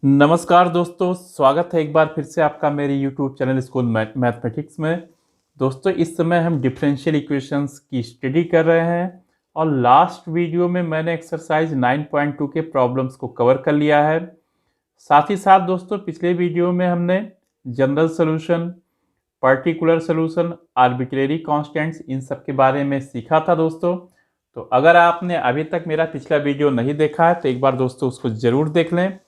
नमस्कार दोस्तों, स्वागत है एक बार फिर से आपका मेरे YouTube चैनल स्कूल मैथमेटिक्स में। दोस्तों, इस समय हम डिफरेंशियल इक्वेशंस की स्टडी कर रहे हैं और लास्ट वीडियो में मैंने एक्सरसाइज 9.2 के प्रॉब्लम्स को कवर कर लिया है। साथ ही साथ दोस्तों, पिछले वीडियो में हमने general solution, particular solution, arbitrary constants इन सब के बारे में सीखा था दोस्तों। तो अगर आपने अभी तक मेरा पिछला वीडियो नहीं देखा है तो एक बार दोस्तों उसको ज़रूर देख लें,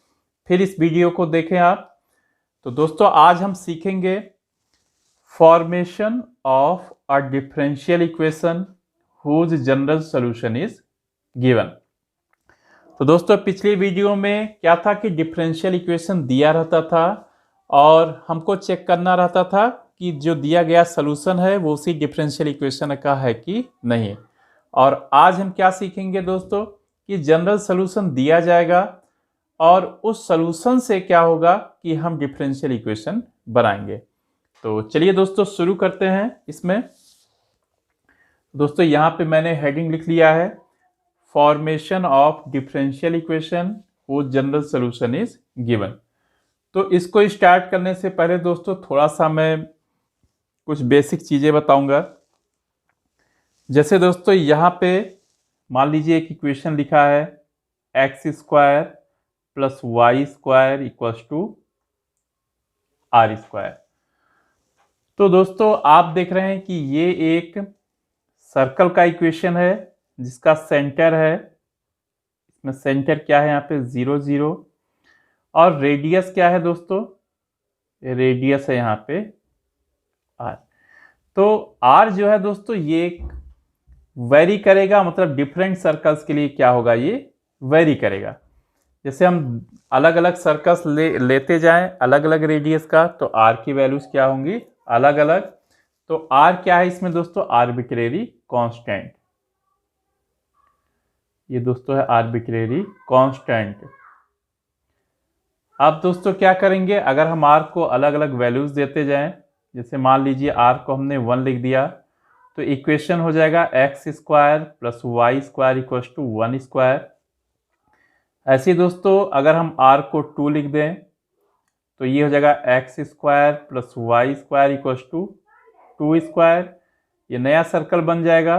फिर इस वीडियो को देखें आप। तो दोस्तों, आज हम सीखेंगे formation of a differential equation whose general solution is given. तो दोस्तों, पिछली वीडियो में क्या था कि डिफरेंशियल इक्वेशन दिया रहता था और हमको चेक करना रहता था कि जो दिया गया सॉल्यूशन है वो उसी डिफरेंशियल इक्वेशन का है कि नहीं। और आज हम क्या सीखेंगे दोस्तों कि जनरल सॉल्यूशन दिया जाएगा और उस सॉल्यूशन से क्या होगा कि हम डिफरेंशियल इक्वेशन बनाएंगे। तो चलिए दोस्तों शुरू करते हैं। इसमें दोस्तों यहाँ पे मैंने हेडिंग लिख लिया है फॉर्मेशन ऑफ डिफरेंशियल इक्वेशन वो जनरल सॉल्यूशन इज गिवन। तो इसको स्टार्ट करने से पहले दोस्तों थोड़ा सा मैं कुछ बेसिक चीजें बताऊंगा। जैसे दोस्तों यहाँ पे मान लीजिए एक इक्वेशन लिखा है x square plus y square equals to r square. तो दोस्तों आप देख रहे हैं कि ये एक सर्कल का इक्वेशन है जिसका सेंटर है, इसमें सेंटर क्या है यहाँ पे 0 0 और रेडियस क्या है दोस्तों, रेडियस है यहाँ पे आर। तो आर जो है दोस्तों ये वेरी करेगा, मतलब डिफरेंट सर्कल्स के लिए क्या होगा, ये वेरी करेगा। जैसे हम अलग अलग सर्कल्स लेते जाएं अलग अलग रेडियस का तो आर की वैल्यूज क्या होंगी, अलग अलग। तो आर क्या है इसमें दोस्तों, आर्बिट्रेरी कांस्टेंट। ये दोस्तों है आर्बिट्रेरी कांस्टेंट। अब दोस्तों क्या करेंगे, अगर हम आर को अलग अलग वैल्यूज देते जाएं, जैसे मान लीजिए आर को हमने 1 लिख दिया तो इक्वेशन हो जाएगा x square plus y square equal to 1 square. ऐसे ही दोस्तों अगर हम r को 2 लिख दें तो ये हो जाएगा x square plus y square equal to 2 square, ये नया सर्कल बन जाएगा।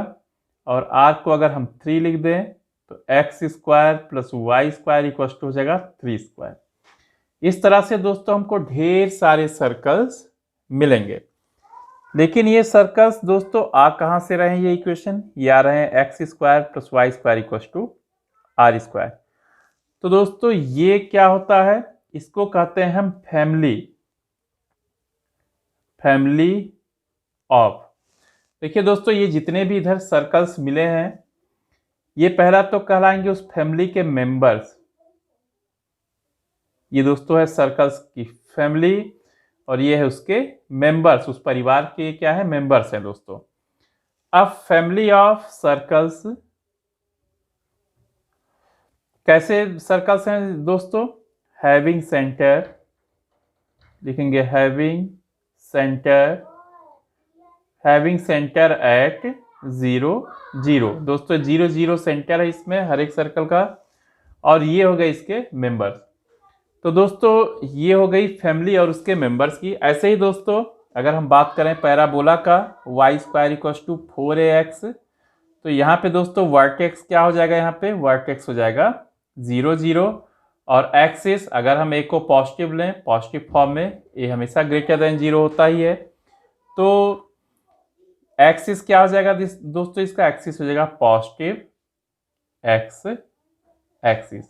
और r को अगर हम 3 लिख दें तो x square plus y square equal to हो जाएगा 3 स्क्वायर। इस तरह से दोस्तों हमको ढेर सारे सर्कल्स मिलेंगे। लेकिन ये सर्कल्स दोस्तों आ कहाँ से रहे हैं, ये इक्वेशन ये आ रहे हैं x square plus y square equal to r square. तो दोस्तों ये क्या होता है, इसको कहते हैं हम फैमिली ऑफ। देखिए दोस्तों ये जितने भी इधर सर्कल्स मिले हैं ये पहला तो कहलाएंगे उस फैमिली के मेंबर्स। ये दोस्तों है सर्कल्स की फैमिली और ये है उसके मेंबर्स, उस परिवार के क्या है, मेंबर्स हैं दोस्तों। अब फैमिली ऑफ सर्कल्स कैसे सर्कल्स हैं दोस्तों, हैविंग सेंटर लिखेंगे, हैविंग सेंटर एट 0 0। दोस्तों 0 0 सेंटर है इसमें हर एक सर्कल का और ये हो गए इसके मेंबर्स। तो दोस्तों ये हो गई फैमिली और उसके मेंबर्स की। ऐसे ही दोस्तों अगर हम बात करें पैराबोला का Y square equal to 4ax, तो यहाँ पे दोस्तों वर्टेक्स क्या हो जाएगा, यहाँ पे वर्टेक्स हो जाएगा 0 0 और एक्सिस अगर हम ए को पॉजिटिव लें, पॉजिटिव फॉर्म में ए हमेशा ग्रेटर देन 0 होता ही है, तो एक्सिस क्या हो जाएगा दोस्तों, इसका एक्सिस हो जाएगा पॉजिटिव एक्स एक्सिस।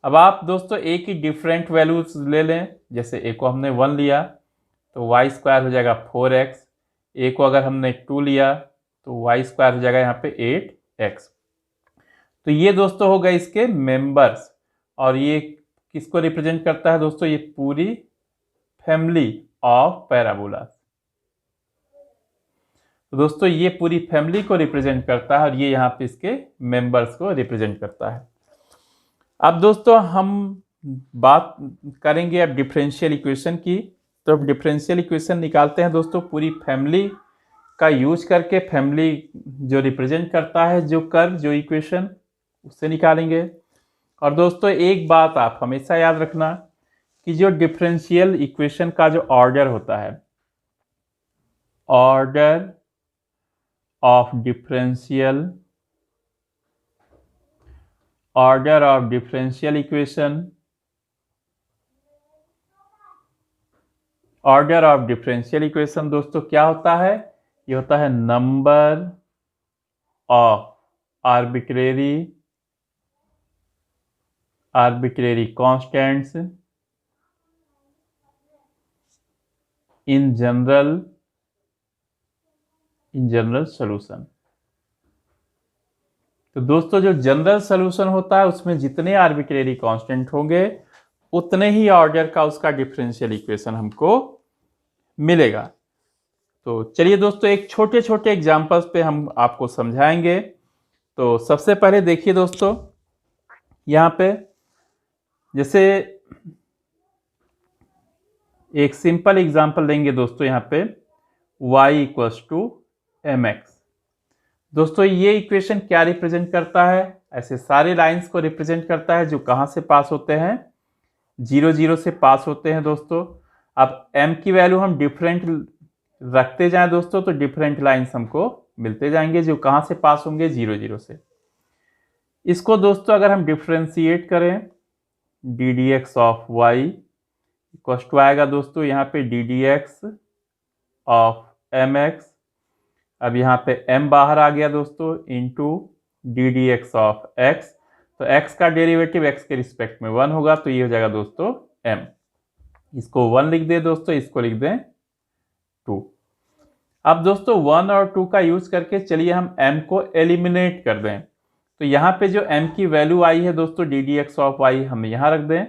अब आप दोस्तों ए की डिफरेंट वैल्यूज ले लें, जैसे ए को हमने 1 लिया तो वाई स्क्वायर हो जाएगा 4x, ए को अगर हमने 2 लिया तो वाई स्क्वायर हो जाएगा यहाँ पे 8x। तो ये दोस्तों हो गए इसके मेंबर्स और ये किसको रिप्रेजेंट करता है दोस्तों, ये पूरी फैमिली ऑफ पैराबोला। तो दोस्तों ये पूरी फैमिली को रिप्रेजेंट करता है और ये यहाँ पे इसके मेंबर्स को रिप्रेजेंट करता है। अब दोस्तों हम बात करेंगे अब डिफरेंशियल इक्वेशन की। तो अब डिफरेंशियल इक्वेशन निकालते हैं दोस्तों पूरी फैमिली का यूज करके। फैमिली जो रिप्रेजेंट करता है जो कर्व, जो इक्वेशन, उससे निकालेंगे। और दोस्तों एक बात आप हमेशा याद रखना कि जो डिफरेंशियल इक्वेशन का जो ऑर्डर होता है, order of differential equation, order of differential equation दोस्तों क्या होता है? ये होता है number of arbitrary constants in general solution. तो दोस्तों जो जनरल सॉल्यूशन होता है उसमें जितने आर्बिट्रेरी कांस्टेंट होंगे उतने ही ऑर्डर का उसका डिफरेंशियल इक्वेशन हमको मिलेगा। तो चलिए दोस्तों एक छोटे छोटे एग्जांपल्स पे हम आपको समझाएंगे। तो सबसे पहले देखिए दोस्तों, यहाँ पे जैसे एक सिंपल एग्जांपल लेंगे दोस्तों, यहाँ पे y इक्वल्स टू mx। दोस्तों ये इक्वेशन क्या रिप्रेजेंट करता है? ऐसे सारे लाइंस को रिप्रेजेंट करता है जो कहाँ से पास होते हैं? 0 0 से पास होते हैं दोस्तों। अब m की वैल्यू हम डिफरेंट रखते जाएं दोस्तों तो डिफरेंट लाइंस हमको मिलते जाएंगे जो कहाँ से पास होंगे? 0 0 से। इसको दोस्तों अगर हम डिफ्रेंशिएट करें, d D x of y equals to आएगा दोस्तों यहाँ पे d D x of m x. अब यहाँ पे m बाहर आ गया दोस्तों into d D x of x। तो x का डेरिवेटिव x के रिस्पेक्ट में 1 होगा, तो ये हो जाएगा दोस्तों m। इसको 1 लिख दे दोस्तों, इसको लिख दें 2। अब दोस्तों 1 और 2 का यूज करके चलिए हम m को एलिमिनेट कर दें। तो यहाँ पे जो m की वैल्यू आई है दोस्तों D D x of y हम यहाँ रख दें,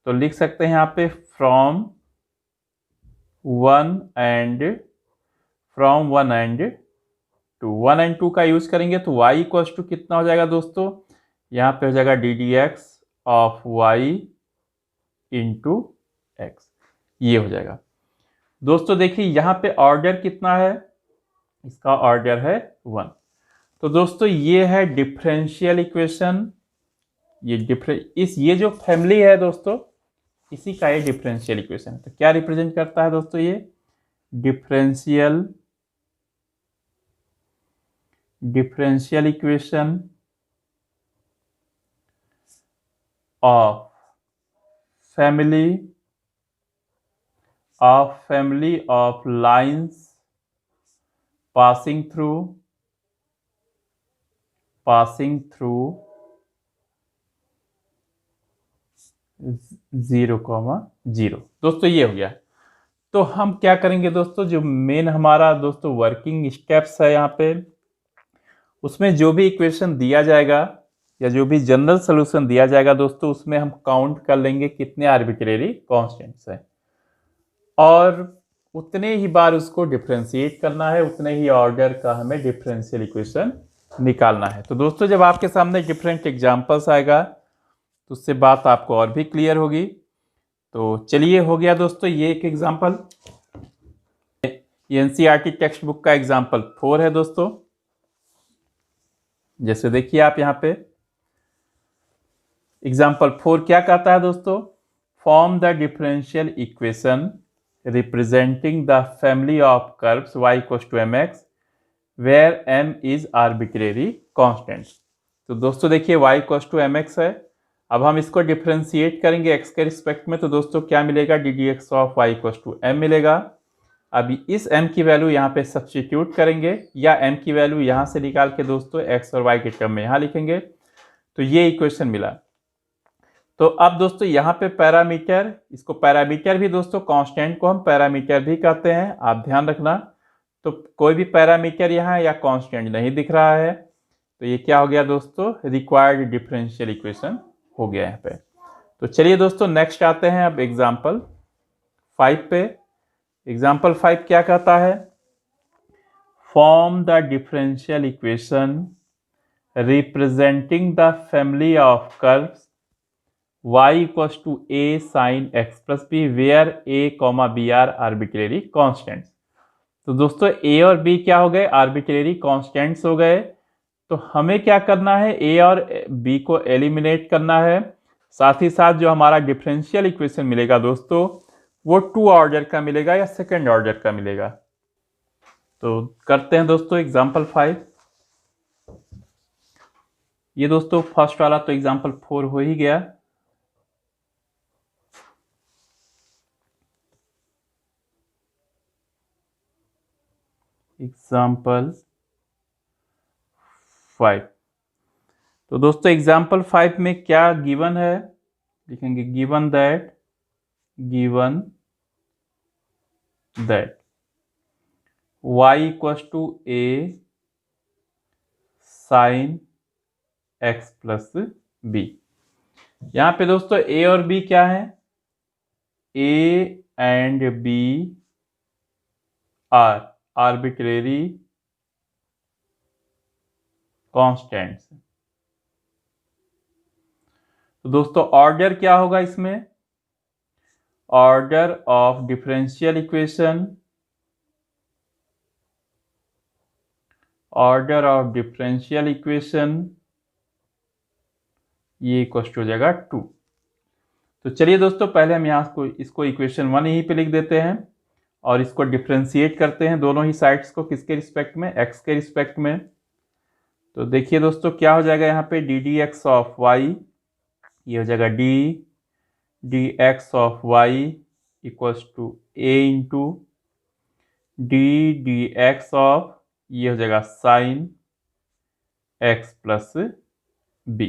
तो लिख सकते हैं यहाँ पे फ्रॉम 1 एंड 2। 1 एंड 2 का यूज करेंगे तो y इक्वल्स टू कितना हो जाएगा दोस्तों? यहाँ पे हो जाएगा d D x of y into x, ये हो जाएगा दोस्तों। देखिए यहाँ पे ऑर्डर कितना है? इसका ऑर्डर है 1। तो दोस्तों ये है डिफरेंशियल इक्वेशन। ये जो फैमिली है दोस्तों इसी का ये डिफरेंशियल इक्वेशन है। तो क्या रिप्रेजेंट करता है दोस्तों? ये differential equation of family of lines passing through 0, 0। दोस्तों ये हो गया। तो हम क्या करेंगे दोस्तों, जो मेन हमारा दोस्तों वर्किंग स्टेप्स है यहाँ पे, उसमें जो भी इक्वेशन दिया जाएगा या जो भी जनरल सॉल्यूशन दिया जाएगा दोस्तों, उसमें हम काउंट कर लेंगे कितने आर्बिट्रेरी कांस्टेंट्स हैं और उतने ही बार उसको डिफरेंशिएट करना है, उतने ही ऑर्डर का हमें डिफरेंशियल इक्वेशन निकालना है। तो दोस्तों जब आपके सामने डिफरेंट एग्जांपल्स आएगा तो उससे बात आपको और भी क्लियर होगी। तो चलिए हो गया दोस्तों ये एक एग्जांपल। ये एनसीईआरटी टेक्स्ट बुक का एग्जांपल 4 है दोस्तों। जैसे देखिए आप यहाँ पे एग्जांपल 4 क्या कहता है दोस्तों? Form the differential equation representing the family of curves y equals to mx where m is arbitrary constant. तो दोस्तों देखिए y इक्वल्स टू mx है। अब हम इसको डिफरेंशिएट करेंगे x के रिस्पेक्ट में, तो दोस्तों क्या मिलेगा? D D x of y equals to m मिलेगा। अब इस m की वैल्यू यहाँ पे सब्स्टिट्यूट करेंगे या m की वैल्यू यहाँ से निकाल के दोस्तों x और y के टर्म में यहाँ लिखेंगे, तो ये इक्वेशन मिला। तो अब दोस्तों यहाँ पे पैरामीटर, इसको पैरामीटर भी दोस्तों कांस्टेंट को हम पैरामीटर भी कहते हैं, आप ध्यान रखना। तो कोई भी पैरामीटर यहाँ या कांस्टेंट नहीं दिख रहा है, तो ये क्या हो गया दोस्तों? रिक्वायर्ड डिफरेंशियल इक्वेशन हो गया यहाँ पे। तो चलिए दोस्तों नेक्स्ट आते हैं अब एग्जाम्पल 5 पे। एग्जाम्पल 5 क्या कहता है? Form the differential equation representing the family of curves y equals to a sin x plus b where a, b are arbitrary constants. तो दोस्तों a और b क्या हो गए? आर्बिट्रेरी कॉन्स्टेंट्स हो गए। तो हमें क्या करना है? a और b को एलिमिनेट करना है। साथ ही साथ जो हमारा डिफरेंशियल इक्वेशन मिलेगा दोस्तों वो 2 ऑर्डर का मिलेगा या सेकेंड ऑर्डर का मिलेगा। तो करते हैं दोस्तों एग्जाम्पल 5। ये दोस्तों फर्स्ट वाला तो एग्जाम्पल 4 हो ही गया। एग्जाम्पल 5। तो दोस्तों एग्जाम्पल 5 में क्या गिवन है, लिखेंगे given that y equals to a sine x plus b। यहां पे दोस्तों a और b क्या है, a and b are arbitrary constants. तो दोस्तों ऑर्डर क्या होगा इसमें, order of differential equation, order of differential equation ये इक्वल हो जाएगा 2। तो चलिए दोस्तों पहले हम यहाँ इसको इक्वेशन 1 यहीं पे लिख देते हैं और इसको डिफरेंशिएट करते हैं दोनों ही साइड्स को, किसके रिस्पेक्ट में, x के रिस्पेक्ट में। तो देखिए दोस्तों क्या हो जाएगा यहाँ पे d D x of y, ये हो जाएगा d x of y equals to a into d x of, ये हो जाएगा साइन x प्लस b।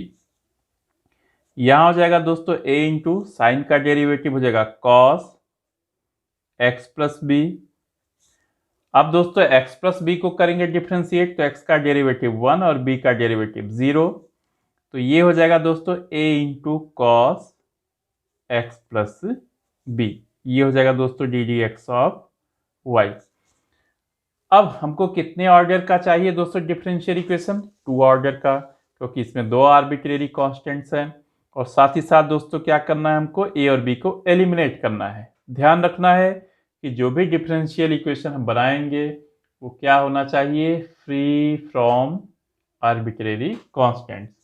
यहां हो जाएगा दोस्तों a इंटू साइन का डेरिवेटिव हो जाएगा कॉस x प्लस बी। अब दोस्तों x प्लस बी को करेंगे डिफरेंशिएट, तो x का डेरिवेटिव 1 और b का डेरिवेटिव 0। तो ये हो जाएगा दोस्तों a into cos x plus b, ये हो जाएगा दोस्तों D D x of y। अब हमको कितने ऑर्डर का चाहिए दोस्तों डिफरेंशियल इक्वेशन, 2 ऑर्डर का, क्योंकि इसमें 2 आर्बिट्रेरी कांस्टेंट्स हैं। और साथ ही साथ दोस्तों क्या करना है, हमको a और b को एलिमिनेट करना है। ध्यान रखना है कि जो भी डिफरेंशियल इक्वेशन हम बनाएंगे वो क्या होना चाहिए, फ्री फ्रॉम आर्बिट्रेरी कांस्टेंट्स।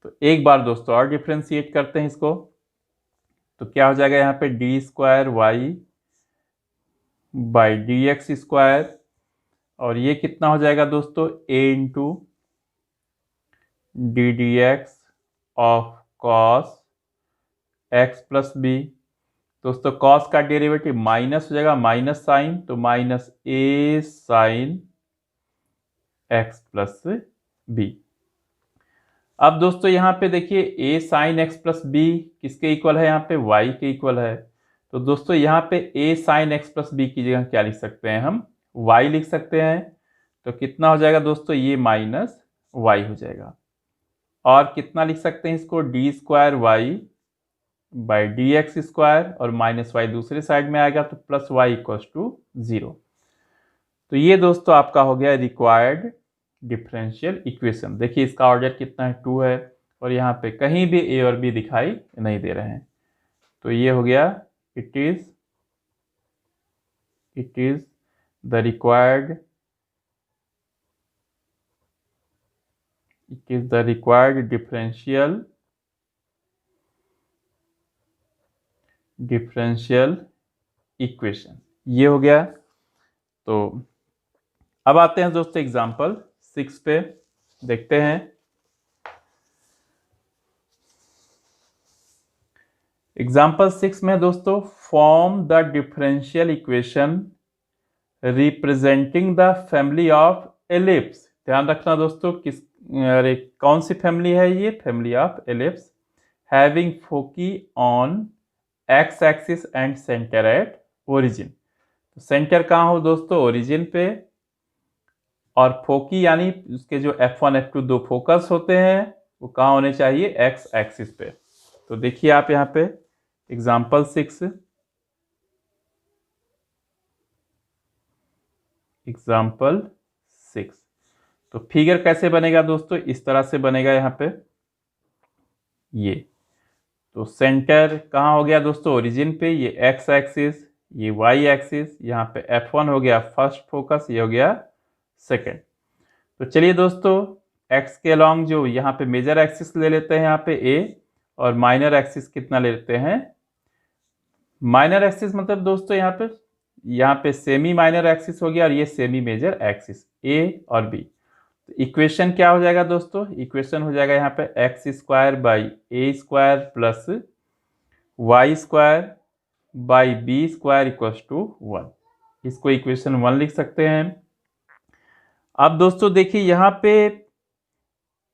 तो एक बार दोस्तों और डिफरेंशिएट करते हैं इसको। तो क्या हो जाएगा यहाँ पे d square y by d x square, और ये कितना हो जाएगा दोस्तों a into d D x of cos x plus b. दोस्तों कॉस का डेरिवेटिव माइनस हो जाएगा, माइनस साइन, तो minus a sine x plus b. अब दोस्तों यहाँ पे देखिए a sine x plus b किसके इक्वल है, यहाँ पे y के इक्वल है। तो दोस्तों यहाँ पे a sine x plus b की जगह क्या लिख सकते हैं, हम y लिख सकते हैं। तो कितना हो जाएगा दोस्तों, ये माइनस y हो जाएगा। और कितना लिख सकते हैं इसको, d square y by d x square, और माइनस वाई दूसरे साइड में आएगा तो प्लस वाई इक्वल्स टू 0। तो ये दोस्तों आपका हो गया रिक्वायर्ड डिफरेंशियल इक्वेशन। देखिए इसका ऑर्डर कितना है, 2 है, और यहाँ पे कहीं भी a और b दिखाई नहीं दे रहे हैं। तो ये हो गया it is the required differential equation, ये हो गया। तो अब आते हैं दोस्तों एग्जांपल 6 पे, देखते हैं। एग्जांपल 6 में दोस्तों form the differential equation representing the family of ellipse. ध्यान रखना दोस्तों कौन सी फैमिली है, ये family of ellipse having foci on x axis and centre at origin. तो सेंटर कहाँ हो दोस्तों, ओरिजिन पे, और फोकी यानी उसके जो F1 F2 दो फोकस होते हैं वो कहाँ होने चाहिए, एक्स एक्सिस पे। तो देखिए आप यहाँ पे एग्जाम्पल 6, तो फिगर कैसे बनेगा दोस्तों, इस तरह से बनेगा यहाँ पे। ये तो सेंटर कहाँ हो गया दोस्तों, ओरिजिन पे, ये एक्स एक्सिस, ये वाई एक्सिस, यहाँ पे F1 हो गया फर्स्ट फोकस, ये हो गया सेकंड। तो चलिए दोस्तों एक्स के अलॉन्ग जो यहाँ पे मेजर एक्सिस ले लेते हैं यहाँ पे A, और माइनर एक्सिस कितना लेते हैं। माइनर एक्सिस मतलब दोस्तों यहाँ पे सेमी माइनर एक्सिस हो गया और ये सेमी मेजर एक्सिस, ए और बी। तो इक्वेशन क्या हो जाएगा दोस्तों, इक्वेशन हो जाएगा यहाँ पे x square by a square plus y square by b square equals to 1। इसको इक्वेशन 1 लिख सकते हैं। अब दोस्तों देखिए यहाँ पे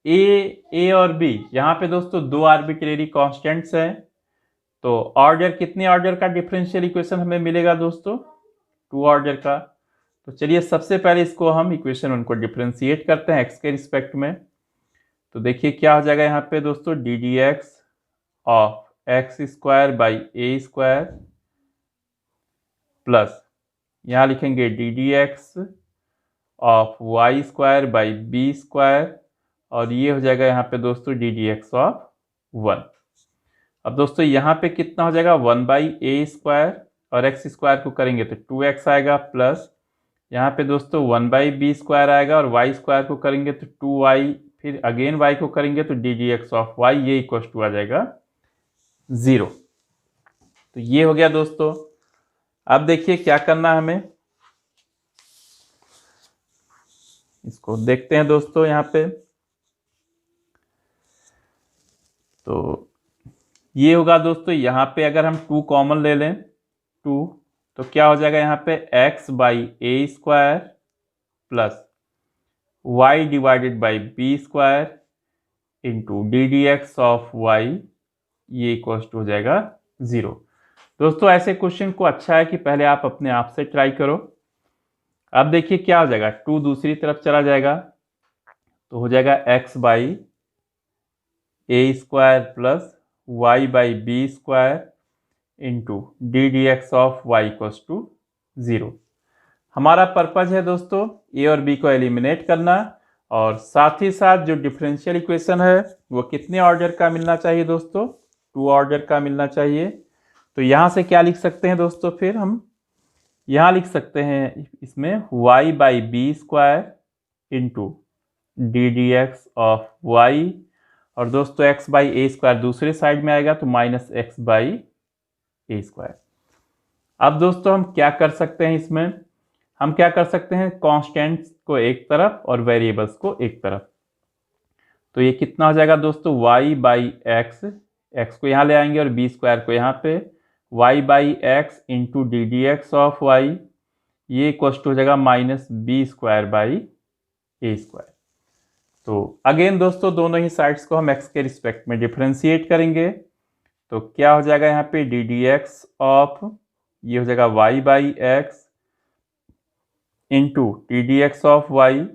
ए और बी, यहाँ पे दोस्तों दो आर्बिट्रेरी कांस्टेंट्स हैं। तो ऑर्डर कितने ऑर्डर का डिफरेंशियल इक्वेशन हमें मिलेगा दोस्तों, 2 ऑर्डर का। तो चलिए सबसे पहले इसको हम इक्वेशन उनको डिफरेंशिएट करते हैं एक्स के रिस्पेक्ट में। तो देखिए क्या हो जाएगा यहाँ पे दोस्तों, D D x of x square by a square plus यहाँ लिखेंगे d D x of y square by b square, और ये हो जाएगा यहाँ पे दोस्तों डी डी एक्स ऑफ 1। अब दोस्तों यहाँ पे कितना हो जाएगा 1 बाई ए स्क्वायर, और एक्स स्क्वायर को करेंगे तो 2x आएगा, प्लस यहाँ पे दोस्तों 1 बाई बी स्क्वायर आएगा, और वाई स्क्वायर को करेंगे तो 2y, फिर अगेन वाई को करेंगे तो d D x of y, ये इक्वल टू आ जाएगा 0। तो ये हो गया दोस्तों। अब देखिए क्या करना है हमें, इसको देखते हैं दोस्तों यहाँ पे। तो ये होगा दोस्तों, यहाँ पे अगर हम 2 कॉमन ले लें 2, तो क्या हो जाएगा यहाँ पे x by a square plus y divided by b square into d D x of y, ये इक्वल टू हो जाएगा 0। दोस्तों ऐसे क्वेश्चन को अच्छा है कि पहले आप अपने आप से ट्राई करो। अब देखिए क्या हो जाएगा, 2 दूसरी तरफ चला जाएगा तो हो जाएगा x by a square plus y by b square into d D x of y equals to 0। हमारा पर्पज है दोस्तों ए और बी को एलिमिनेट करना, और साथ ही साथ जो डिफरेंशियल इक्वेशन है वो कितने ऑर्डर का मिलना चाहिए दोस्तों, 2 ऑर्डर का मिलना चाहिए। तो यहाँ से क्या लिख सकते हैं दोस्तों, फिर हम यहाँ लिख सकते हैं इसमें y by b square into d D x of y, और दोस्तों एक्स बाई ए स्क्वायर दूसरे साइड में आएगा तो minus x by a square. अब दोस्तों हम क्या कर सकते हैं, इसमें हम क्या कर सकते हैं, कांस्टेंट्स को एक तरफ और वेरिएबल्स को एक तरफ। तो ये कितना हो जाएगा दोस्तों, y बाई एक्स, एक्स को यहाँ ले आएंगे और बी स्क्वायर को यहाँ पे, y by x into d D x of y, ये इक्वल टू हो जाएगा minus b square by a square. तो अगेन दोस्तों दोनों ही साइड्स को हम x के रिस्पेक्ट में डिफरेंशिएट करेंगे। तो क्या हो जाएगा यहाँ पे डी डी एक्स ऑफ, ये हो जाएगा y by x into d D x of y,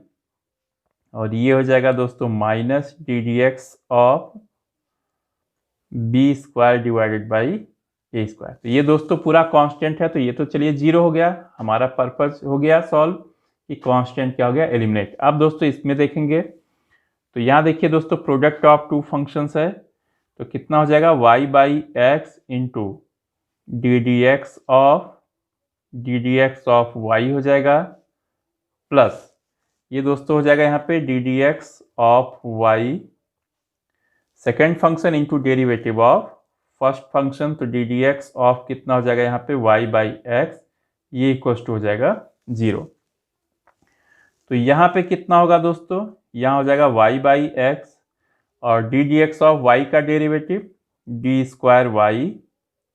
और ये हो जाएगा दोस्तों minus d D x of b square divided by a square. तो ये दोस्तों पूरा कांस्टेंट है, तो ये तो चलिए 0 हो गया, हमारा पर्पस हो गया सॉल्व कि कांस्टेंट क्या हो गया, एलिमिनेट। अब दोस्तों इसमें देखेंगे तो यहाँ देखिए दोस्तों प्रोडक्ट ऑफ 2 फंक्शंस है, तो कितना हो जाएगा y by x into d D x of y हो जाएगा, प्लस ये दोस्तों हो जाएगा यहाँ पे d D x of y second function into derivative of first function, तो डी डी एक्स ऑफ कितना हो जाएगा यहाँ पे y बाई एक्स, ये इक्वल टू हो जाएगा 0। तो यहाँ पे कितना होगा दोस्तों, यहाँ हो जाएगा y बाई एक्स और d D x of y का derivative d square y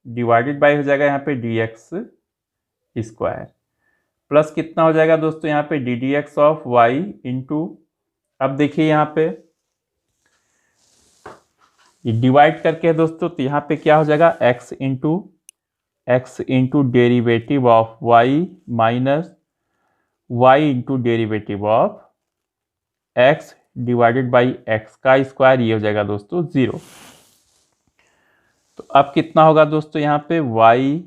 divided by हो जाएगा यहाँ पे डी एक्स स्क्वायर, प्लस कितना हो जाएगा दोस्तों यहाँ पे d D x of y into, अब देखिए यहाँ पे ये डिवाइड करके दोस्तों, तो यहाँ पे क्या हो जाएगा x into derivative of y minus y into derivative of x divided by x का स्क्वायर, ये हो जाएगा दोस्तों 0। तो अब कितना होगा दोस्तों यहाँ पे y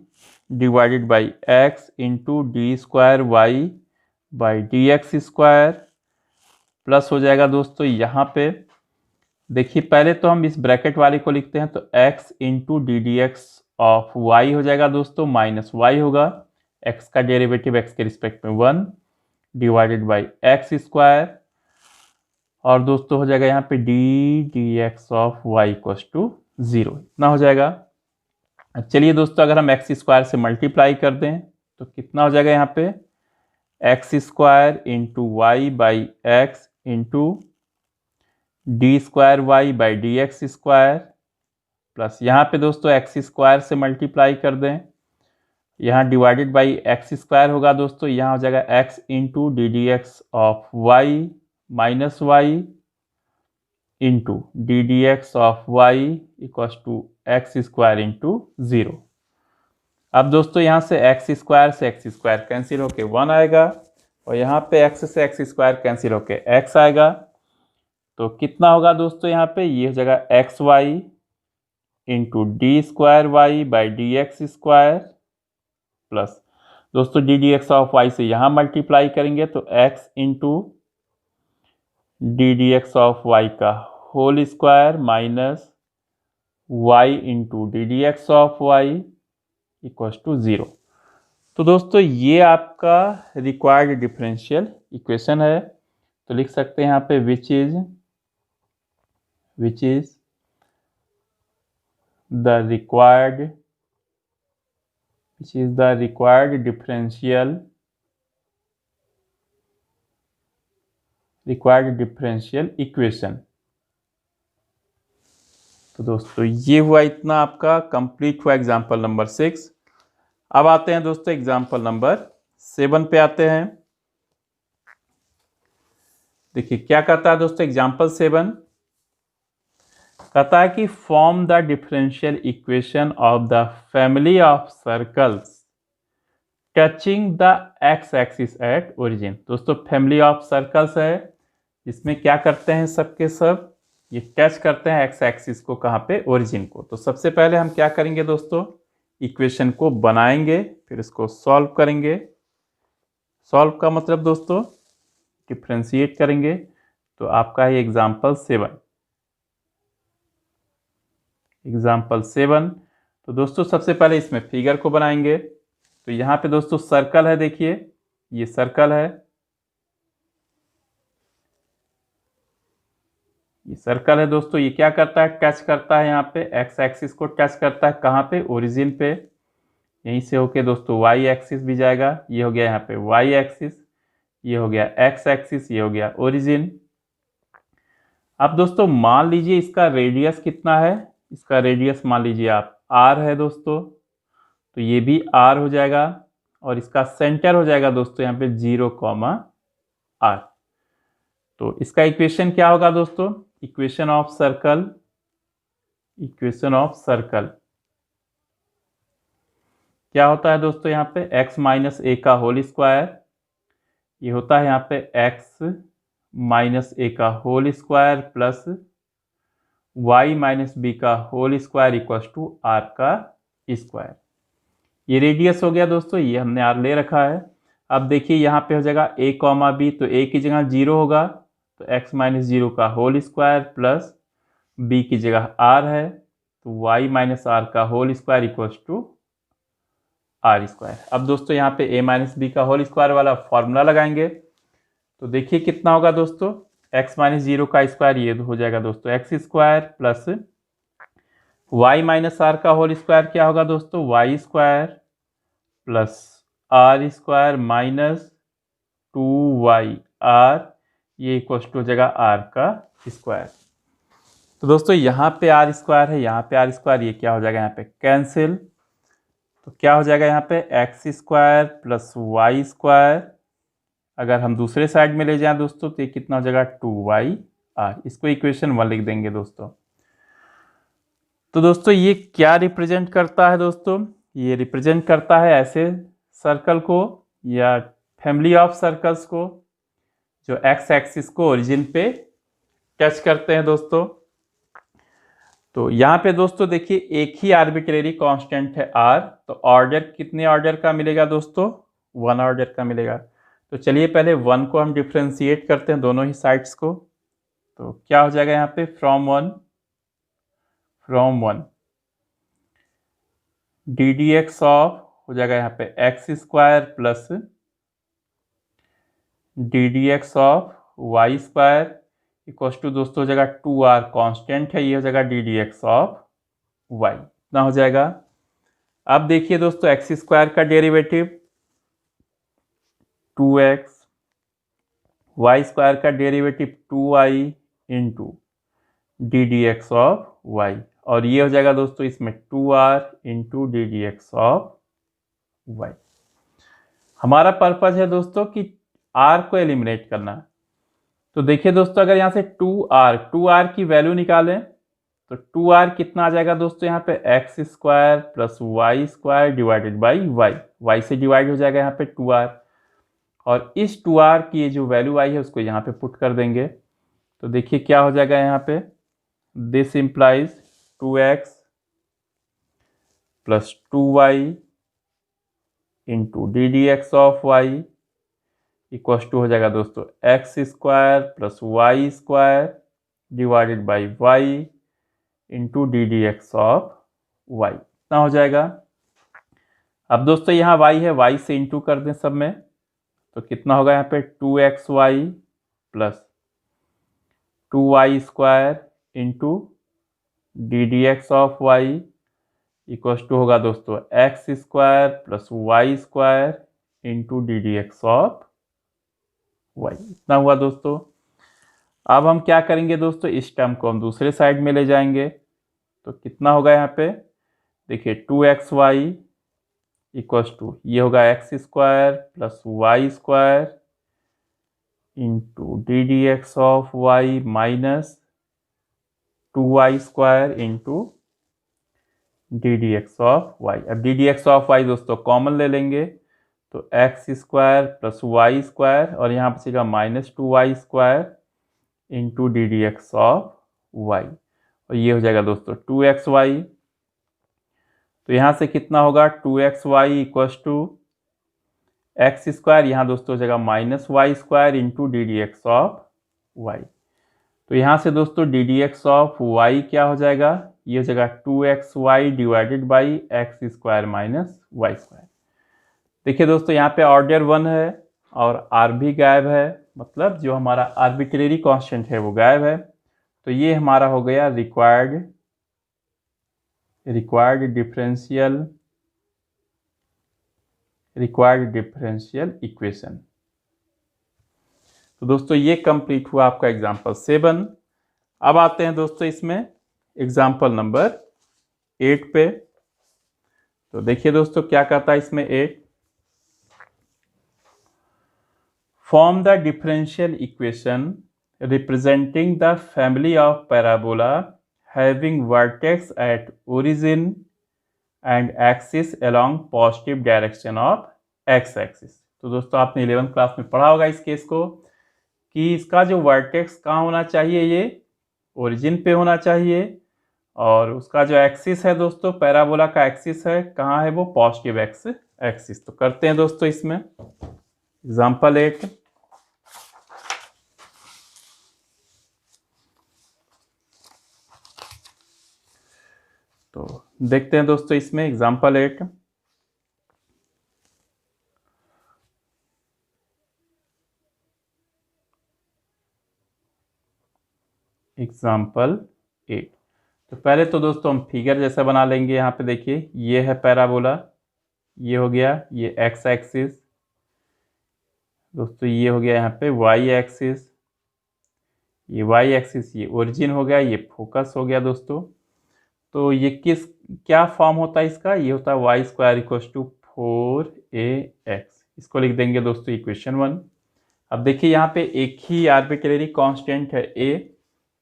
divided by x into d square y by d x square, plus हो जाएगा दोस्तों यहाँ पे देखिए पहले तो हम इस ब्रैकेट वाले को लिखते हैं, तो x into d D x of y हो जाएगा दोस्तों माइनस y होगा, x का डेरिवेटिव x के रिस्पेक्ट में 1 डिवाइडेड बाई एक्स स्क्वायर, और दोस्तों हो जाएगा यहाँ पे d D x of y equal to 0, इतना हो जाएगा। चलिए दोस्तों, अगर हम एक्स स्क्वायर से मल्टीप्लाई कर दें तो कितना हो जाएगा यहाँ पे, x square into y by x into d square y by d x square, plus यहाँ पे दोस्तों एक्स स्क्वायर से मल्टीप्लाई कर दें, यहाँ डिवाइडेड बाई एक्स स्क्वायर होगा दोस्तों, यहाँ हो जाएगा x into d D x of y minus y into d D x of y equals to x square into 0। अब दोस्तों यहाँ से एक्स स्क्वायर कैंसिल होके 1 आएगा, और यहाँ पे एक्स से एक्स स्क्वायर कैंसिल होके एक्स आएगा। तो कितना होगा दोस्तों, यहाँ पे ये हो जाएगा x y into d square y by d x square, plus दोस्तों D D x of y से यहाँ मल्टीप्लाई करेंगे तो x into d D x of y का whole square minus y into d D x of y equal to 0। तो दोस्तों ये आपका रिक्वायर्ड डिफरेंशियल इक्वेशन है। तो लिख सकते हैं यहाँ पे which is the required differential equation. तो दोस्तों ये हुआ इतना, आपका कंप्लीट हुआ एग्जाम्पल नंबर 6। अब आते हैं दोस्तों एग्जाम्पल नंबर 7 पे आते हैं। देखिए क्या कहता है दोस्तों एग्जाम्पल 7, कहता है कि form the differential equation of the family of circles touching the x axis at origin. दोस्तों फैमिली ऑफ सर्कल्स है, इसमें क्या करते हैं सबके सब, ये टच करते हैं एक्स एक्सिस को, कहाँ पे, ओरिजिन को। तो सबसे पहले हम क्या करेंगे दोस्तों, इक्वेशन को बनाएंगे, फिर इसको सॉल्व करेंगे। सॉल्व का मतलब दोस्तों डिफ्रेंशिएट करेंगे। तो आपका है एग्जाम्पल 7। तो दोस्तों सबसे पहले इसमें फिगर को बनाएंगे। तो यहाँ पे दोस्तों सर्कल है, देखिए ये सर्कल है, ये सर्कल है दोस्तों। ये क्या करता है, टच करता है यहाँ पे एक्स एक्सिस को, टच करता है कहाँ पे, ओरिजिन पे। यहीं से होके दोस्तों वाई एक्सिस भी जाएगा, ये हो गया यहाँ पे वाई एक्सिस, ये हो गया एक्स एक्सिस, ये हो गया ओरिजिन। अब दोस्तों मान लीजिए इसका रेडियस कितना है, इसका रेडियस मान लीजिए आप आर है दोस्तों, तो ये भी आर हो जाएगा, और इसका सेंटर हो जाएगा दोस्तों यहाँ पे 0, आर। तो इसका इक्वेशन क्या होगा दोस्तों, इक्वेशन ऑफ सर्कल क्या होता है दोस्तों, यहाँ पे x माइनस ए का होल स्क्वायर, ये होता है यहाँ पे x माइनस ए का whole square plus y minus b का whole square equal to r का स्क्वायर। ये रेडियस हो गया दोस्तों, ये हमने r ले रखा है। अब देखिए यहाँ पे हो जाएगा a कॉमा बी, तो a की जगह 0 होगा, तो x माइनस 0 का होल स्क्वायर प्लस b की जगह r है, तो y माइनस r का whole square equal to r square. अब दोस्तों यहाँ पे a माइनस बी का होल स्क्वायर वाला फॉर्मूला लगाएंगे। तो देखिए कितना होगा दोस्तों, x माइनस 0 का स्क्वायर, ये हो जाएगा दोस्तों x square plus y minus r का होल स्क्वायर क्या होगा दोस्तों, y square plus r square minus 2yr, ये इक्वल टू हो जाएगा r का स्क्वायर। तो दोस्तों यहाँ पे r स्क्वायर है, यहाँ पे r स्क्वायर, ये क्या हो जाएगा यहाँ पे कैंसिल। तो क्या हो जाएगा यहाँ पे x square plus y square, अगर हम दूसरे साइड में ले जाएं दोस्तों तो ये कितना हो जाएगा 2yr। इसको इक्वेशन 1 लिख देंगे दोस्तों। तो दोस्तों ये क्या रिप्रेजेंट करता है दोस्तों, ये रिप्रेजेंट करता है ऐसे सर्कल को या फैमिली ऑफ सर्कल्स को जो एक्स एक्सिस को ओरिजिन पे टच करते हैं दोस्तों। तो यहाँ पे दोस्तों देखिए एक ही आर्बिट्रेरी कांस्टेंट है r, तो ऑर्डर कितने ऑर्डर का मिलेगा दोस्तों, 1 ऑर्डर का मिलेगा। तो चलिए पहले 1 को हम डिफ्रेंशिएट करते हैं दोनों ही साइड्स को। तो क्या हो जाएगा यहाँ पे from 1 d D x of हो जाएगा यहाँ पे x square plus d D x of y square equal to दोस्तों हो जाएगा 2r कांस्टेंट है, ये हो जाएगा d D x of y इतना हो जाएगा। अब देखिए दोस्तों एक्स स्क्वायर का डेरिवेटिव 2x, वाई स्क्वायर का derivative 2y into d D x of y, और ये हो जाएगा दोस्तों इसमें 2r into d D x of y. हमारा पर्पज है दोस्तों कि r को एलिमिनेट करना। तो देखिए दोस्तों अगर यहाँ से 2r की वैल्यू निकालें तो 2r कितना आ जाएगा दोस्तों, यहाँ पे x square plus y square divided by y, y से डिवाइड हो जाएगा यहाँ पे 2r, और इस 2r की ये जो वैल्यू आई है उसको यहाँ पे पुट कर देंगे। तो देखिए क्या हो जाएगा यहाँ पे, this implies 2x plus 2y into d D x of y equal to हो जाएगा दोस्तों x square plus y square divided by y into d D x of y इतना हो जाएगा। अब दोस्तों यहाँ y है, y से इंटू कर दें सब में, तो कितना होगा यहाँ पे 2xy plus 2y square into d D x of y equal to होगा दोस्तों x square plus y square into d D x of y इतना हुआ दोस्तों। अब हम क्या करेंगे दोस्तों, इस टर्म को हम दूसरे साइड में ले जाएंगे, तो कितना होगा यहाँ पे, देखिए 2xy इक्वल टू ये होगा x square plus y square into d D x of y minus 2y square into d D x of y. अब d D x of y दोस्तों कॉमन ले लेंगे, तो x square plus y square और यहाँ बचेगा minus 2y square into d D x of y, और ये हो जाएगा दोस्तों 2xy। तो यहाँ से कितना होगा 2xy equal to x square, यहाँ दोस्तों हो जाएगा minus y square into d D x of y. तो यहाँ से दोस्तों D D x of y क्या हो जाएगा, ये हो जाएगा 2xy divided by x square minus y square. देखिए दोस्तों यहाँ पे ऑर्डर 1 है और r भी गायब है, मतलब जो हमारा आर्बिट्रेरी कांस्टेंट है वो गायब है। तो ये हमारा हो गया रिक्वायर्ड डिफरेंशियल इक्वेशन। तो दोस्तों ये कंप्लीट हुआ आपका एग्जाम्पल 7। अब आते हैं दोस्तों इसमें एग्जाम्पल नंबर 8 पे। तो देखिए दोस्तों क्या कहता है इसमें 8, form the differential equation representing the family of parabola having vertex at origin and axis along positive direction of x-axis। तो दोस्तों आपने 11th क्लास में पढ़ा होगा इस केस को कि इसका जो वर्टेक्स कहाँ होना चाहिए, ये ओरिजिन पे होना चाहिए, और उसका जो एक्सिस है दोस्तों पैराबोला का एक्सिस है कहाँ है, वो पॉजिटिव एक्स एक्सिस। तो करते हैं दोस्तों इसमें एग्जाम्पल 8। तो देखते हैं दोस्तों इसमें एग्जाम्पल 8। एग्जाम्पल 8, तो पहले तो दोस्तों हम फिगर जैसा बना लेंगे। यहाँ पे देखिए ये है पैराबोला, ये हो गया ये एक्स एक्सिस दोस्तों, ये हो गया यहाँ पे वाई एक्सिस, ये वाई एक्सिस ये ओरिजिन हो गया, ये फोकस हो गया दोस्तों। तो ये क्या फॉर्म होता है इसका, ये होता है Y square equal to 4ax। इसको लिख देंगे दोस्तों इक्वेशन 1। अब देखिए यहाँ पे एक ही आर्बिट्रेरी कांस्टेंट है a,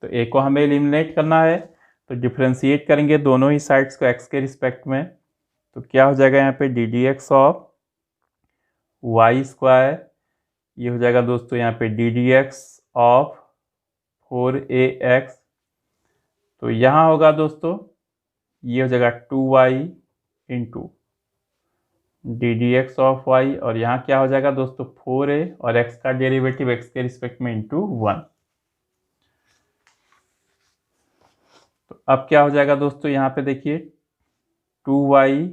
तो a को हमें एलिमिनेट करना है, तो डिफ्रेंशिएट करेंगे दोनों ही साइड्स को x के रिस्पेक्ट में। तो क्या हो जाएगा यहाँ पे d D x of y square, ये हो जाएगा दोस्तों यहाँ पे d D x of 4ax। तो यहाँ होगा दोस्तों ये हो जाएगा 2y into d D x of y, और यहाँ क्या हो जाएगा दोस्तों 4a और x का डेरिवेटिव x के रिस्पेक्ट में इंटू 1। तो अब क्या हो जाएगा दोस्तों यहाँ पे देखिए 2y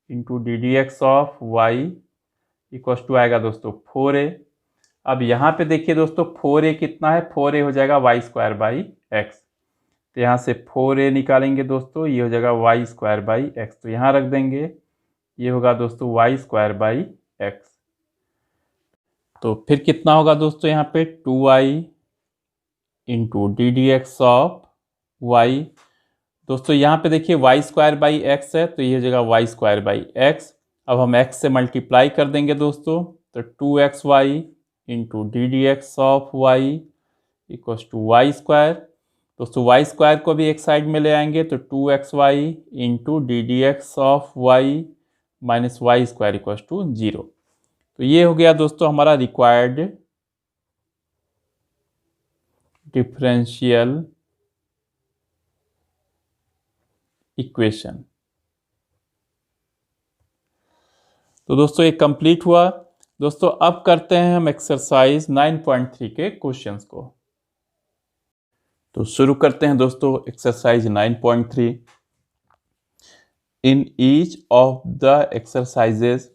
into d D x of y equal to आएगा दोस्तों 4a। अब यहाँ पे देखिए दोस्तों 4a कितना है, 4a हो जाएगा वाई स्क्वायर बाई एक्स। तो यहाँ से 4a निकालेंगे दोस्तों, ये हो जाएगा वाई स्क्वायर बाई एक्स, तो यहाँ रख देंगे, ये होगा दोस्तों वाई स्क्वायर बाई एक्स। तो फिर कितना होगा दोस्तों यहाँ पे 2i into d D x of y. दोस्तों यहाँ पे देखिए वाई स्क्वायर बाई एक्स है, तो ये हो जाएगा वाई स्क्वायर बाई एक्स। अब हम x से मल्टीप्लाई कर देंगे दोस्तों, तो 2xy into d D x of y equals to y square. दोस्तों वाई स्क्वायर को भी एक साइड में ले आएंगे, तो 2xy into d D x of y minus y square equals to 0। तो ये हो गया दोस्तों हमारा रिक्वायर्ड डिफरेंशियल इक्वेशन। तो दोस्तों ये कंप्लीट हुआ। दोस्तों अब करते हैं हम एक्सरसाइज 9.3 के क्वेश्चंस को। तो शुरू करते हैं दोस्तों exercise 9.3। In each of the exercises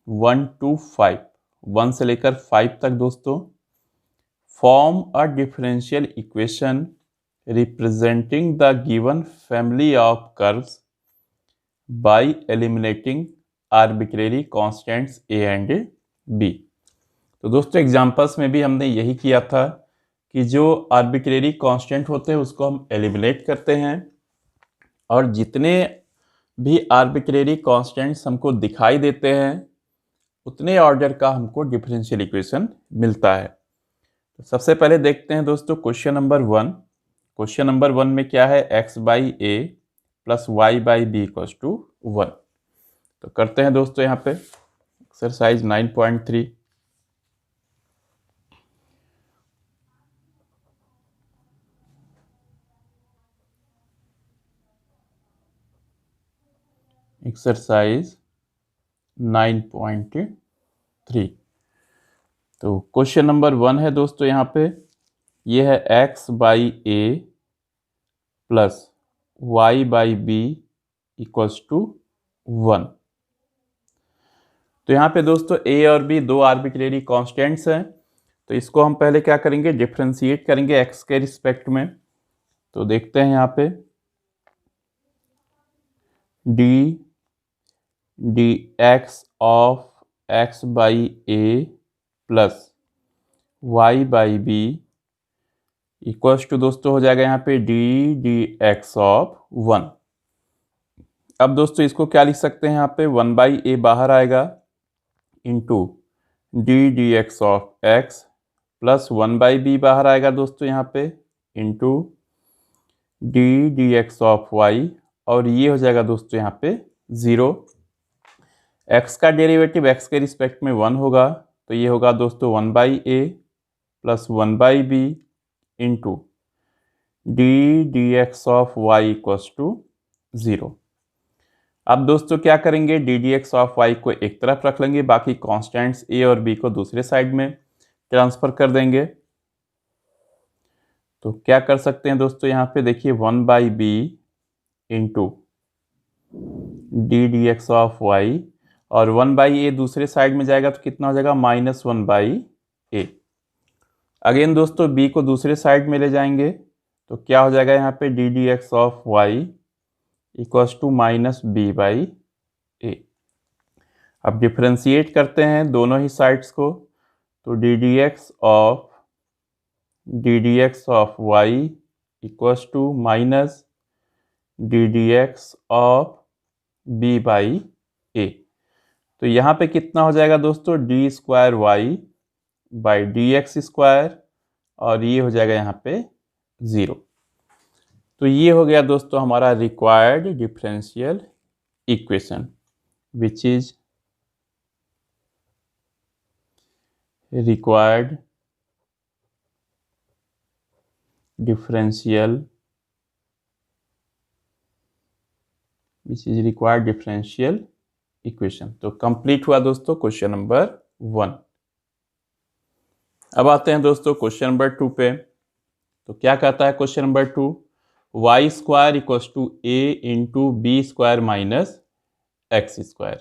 1 to 5, 1 से लेकर 5 तक दोस्तों, form a differential equation representing the given family of curves by eliminating arbitrary constants a and b. तो दोस्तों एग्जांपल्स में भी हमने यही किया था कि जो आर्बिट्रेरी कांस्टेंट होते हैं उसको हम एलिमिनेट करते हैं, और जितने भी आर्बिट्रेरी कांस्टेंट्स हमको दिखाई देते हैं उतने ऑर्डर का हमको डिफरेंशियल इक्वेशन मिलता है। तो सबसे पहले देखते हैं दोस्तों क्वेश्चन नंबर 1। क्वेश्चन नंबर 1 में क्या है, x by a plus y by b equals to 1। तो करते हैं दोस्तों यहाँ पे एक्सरसाइज 9.3। एक्सरसाइज 9.3। तो क्वेश्चन नंबर 1 है दोस्तों यहाँ पे, ये है x by a plus y by b equals to 1। तो यहाँ पे दोस्तों a और b दो आर्बिट्रेरी कांस्टेंट्स हैं, तो इसको हम पहले क्या करेंगे, डिफरेंशिएट करेंगे x के रिस्पेक्ट में। तो देखते हैं यहाँ पे d x of x by a plus y by b equals to दोस्तों हो जाएगा यहाँ पे डी एक्स ऑफ 1। अब दोस्तों इसको क्या लिख सकते हैं, यहाँ पे 1 बाई ए बाहर आएगा into d x of x plus 1 by b बाहर आएगा दोस्तों यहाँ पे into d x of y, और ये हो जाएगा दोस्तों यहाँ पे 0। x का डेरिवेटिव x के रिस्पेक्ट में 1 होगा, तो ये होगा दोस्तों 1 by a plus 1 by b into d x of y equals to 0। अब दोस्तों क्या करेंगे, डी एक्स ऑफ वाई को एक तरफ रख लेंगे, बाकी कॉन्स्टेंट्स ए और बी को दूसरे साइड में ट्रांसफर कर देंगे। तो क्या कर सकते हैं दोस्तों, यहाँ पे देखिए 1 by b into d x of y, और 1 बाई ए दूसरे साइड में जाएगा तो कितना हो जाएगा, माइनस 1 बाई ए। अगेन दोस्तों b को दूसरे साइड में ले जाएंगे, तो क्या हो जाएगा यहाँ पे d x of y equals to minus b by a. अब डिफरेंशिएट करते हैं दोनों ही साइड्स को, तो d x of y equals to minus d x of b by a. तो यहाँ पे कितना हो जाएगा दोस्तों, d square y by d x square, और ये हो जाएगा यहाँ पे 0। तो ये हो गया दोस्तों हमारा required differential equation, which is required differential equation. तो कंप्लीट हुआ दोस्तों क्वेश्चन नंबर 1। अब आते हैं दोस्तों क्वेश्चन नंबर 2 पे। तो क्या कहता है question number 2, y square equals to a into b square minus x square.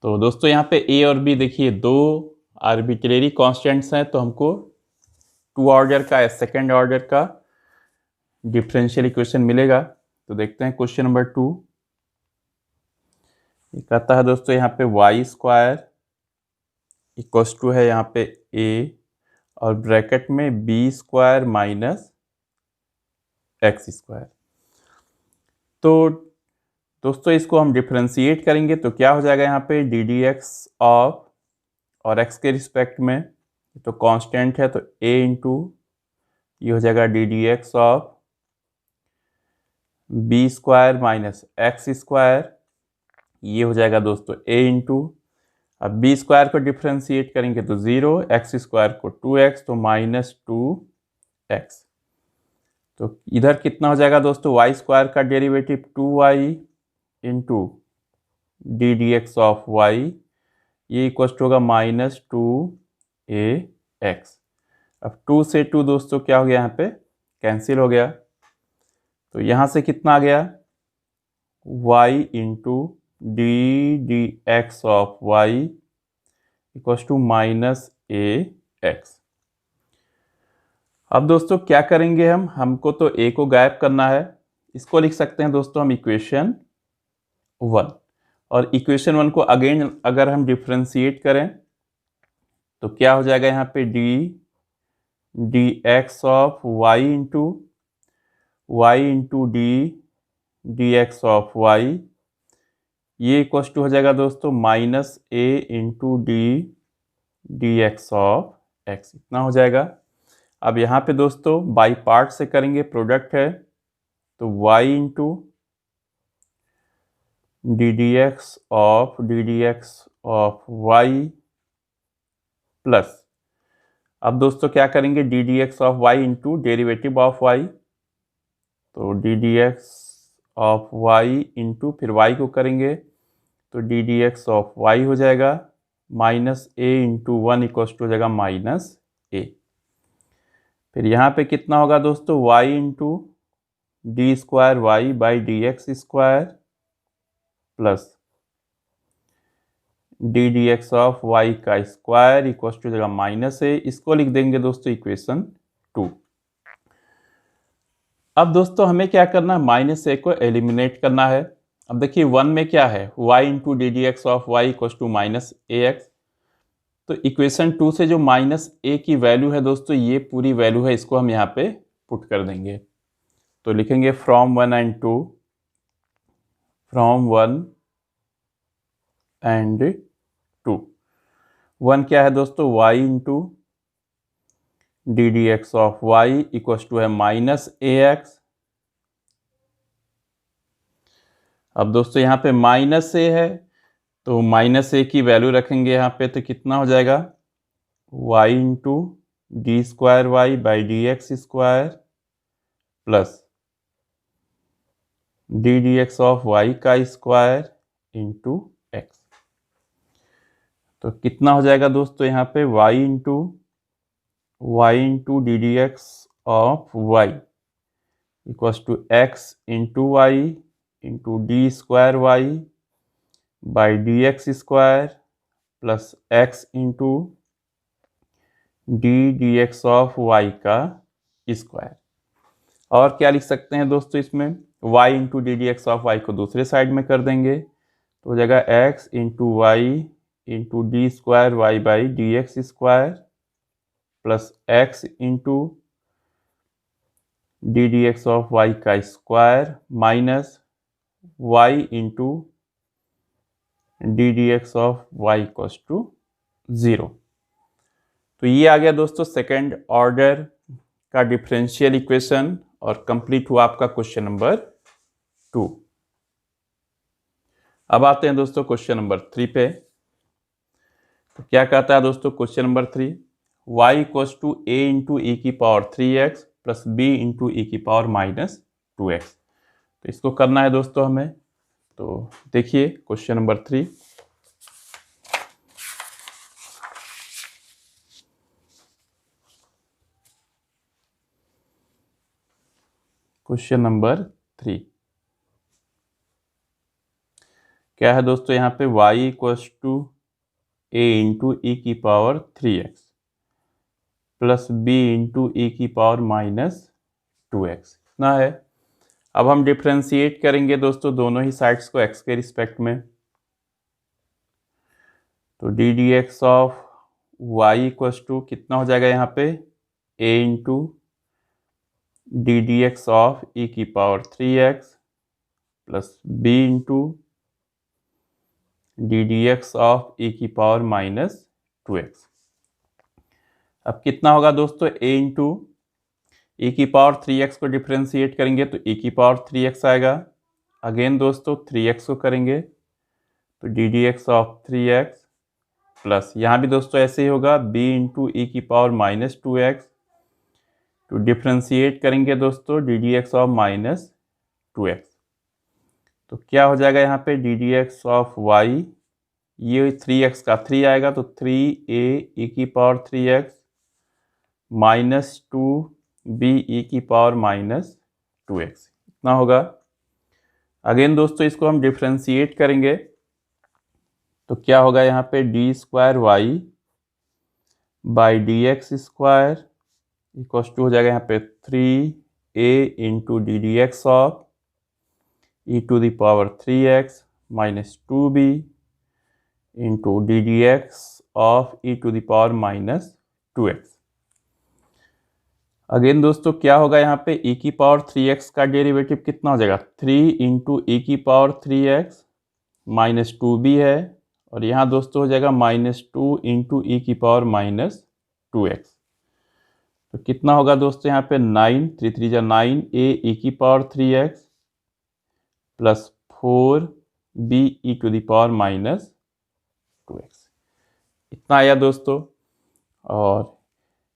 तो दोस्तों यहाँ पे ए और बी देखिए दो आर्बिट्रेरी कांस्टेंट्स हैं, तो हमको 2 ऑर्डर का या सेकेंड ऑर्डर का डिफरेंशियल इक्वेशन मिलेगा। तो देखते हैं क्वेश्चन नंबर 2। ये कहता है दोस्तों यहाँ पे वाई स्क्वायर इक्वल्स टू है यहाँ पे ए और ब्रैकेट में b square minus x square. तो दोस्तों इसको हम डिफ्रेंशिएट करेंगे तो क्या हो जाएगा यहाँ पे डी डी एक्स ऑफ, और एक्स के रिस्पेक्ट में तो कांस्टेंट है तो ए इंटू ये हो जाएगा d D x of b square minus x square, ये हो जाएगा दोस्तों ए इंटू, अब बी स्क्वायर को डिफ्रेंशिएट करेंगे तो 0, एक्स स्क्वायर को 2x तो माइनस 2x। तो इधर कितना हो जाएगा दोस्तों वाई स्क्वायर का derivative 2y into d D x of y, ये इक्वल होगा माइनस 2ax। अब 2 से 2 दोस्तों क्या हो गया यहाँ पे कैंसिल हो गया, तो यहाँ से कितना आ गया y into d D x of y equal to minus ax। अब दोस्तों क्या करेंगे हमको तो a को गायब करना है, इसको लिख सकते हैं दोस्तों हम इक्वेशन 1, और इक्वेशन 1 को अगेन अगर हम डिफ्रेंशिएट करें तो क्या हो जाएगा यहाँ पे d x of y into d x of y, ये इक्वल टू हो जाएगा दोस्तों minus a into d x of x, इतना हो जाएगा। अब यहाँ पे दोस्तों बाई पार्ट से करेंगे, प्रोडक्ट है तो y into d D x of y plus, अब दोस्तों क्या करेंगे d D x of y into derivative of y, तो d D x of y into फिर y को करेंगे तो d D x of y हो जाएगा minus a into 1 equal to हो जाएगा माइनस ए। फिर यहाँ पे कितना होगा दोस्तों y into d square y by d x square plus d D x of y का स्क्वायर इक्वल टू जगह माइनस ए, इसको लिख देंगे दोस्तों इक्वेशन 2। अब दोस्तों हमें क्या करना है माइनस ए को एलिमिनेट करना है। अब देखिए 1 में क्या है y into d D x of y equal to minus a x, तो इक्वेशन 2 से जो माइनस ए की वैल्यू है दोस्तों ये पूरी वैल्यू है, इसको हम यहाँ पे पुट कर देंगे। तो लिखेंगे फ्रॉम 1 एंड 2 1 क्या है दोस्तों y into d D x of y equal to है माइनस ए एक्स। अब दोस्तों यहाँ पे माइनस ए है तो माइनस ए की वैल्यू रखेंगे यहाँ पे, तो कितना हो जाएगा y into d square y by d x square plus d D x of y का स्क्वायर इंटू एक्स। तो कितना हो जाएगा दोस्तों यहाँ पे y into d D x of y equals to x into y into d square y by d x square plus x into d x of y का square. और क्या लिख सकते हैं दोस्तों इसमें y into d D x of Y को दूसरे साइड में कर देंगे तो हो जाएगा x into y into d square y by d x square plus x into d D x of y का square minus y into d D x of y equals to 0। तो ये आ गया दोस्तों सेकेंड ऑर्डर का differential equation और complete हुआ आपका क्वेश्चन नंबर 2। अब आते हैं दोस्तों क्वेश्चन नंबर 3 पे। तो क्या कहता है दोस्तों question number 3, y equals to a into e की power 3x plus b into e की पावर माइनस 2x। तो इसको करना है दोस्तों हमें, तो देखिए क्वेश्चन नंबर 3। क्वेश्चन नंबर 3 क्या है दोस्तों यहाँ पे y equals to a into e की power 3x plus b into e की पावर माइनस 2x। इतना है। अब हम डिफ्रेंशिएट करेंगे दोस्तों दोनों ही साइड्स को x के रिस्पेक्ट में। तो d D x of y equals to कितना हो जाएगा यहाँ पे a into d D x of e की power 3x plus b into d D x of e की पावर माइनस 2x। अब कितना होगा दोस्तों a इंटू e की पावर 3x को डिफ्रेंशिएट करेंगे तो e की पावर 3x आएगा। अगेन दोस्तों 3x को करेंगे तो d D x of 3x plus यहाँ भी दोस्तों ऐसे ही होगा b इंटू ई की पावर माइनस 2x। तो डिफ्रेंशिएट करेंगे दोस्तों D D x of minus 2x। तो क्या हो जाएगा यहाँ पे d D x of y, ये 3x का 3 आएगा तो 3a ई की पावर 3x माइनस 2b ई की पावर माइनस 2x इतना होगा। अगेन दोस्तों इसको हम डिफ्रेंशिएट करेंगे तो क्या होगा यहाँ पे d square y by d x square equals to हो जाएगा यहाँ पे 3a into d D x of e to the power 3x minus 2b into d D x of e to the power minus 2x। Again दोस्तों क्या होगा यहाँ पे e की पावर 3x का डेरिवेटिव कितना हो जाएगा 3 इंटू ई की पावर 3x माइनस 2b है और यहाँ दोस्तों हो जाएगा माइनस 2 इंटू ई की पावर माइनस 2x। तो कितना होगा दोस्तों यहाँ पे 9 3 3 जा 9a ई की power 3x plus 4b e to the power minus 2x इतना आया दोस्तों। और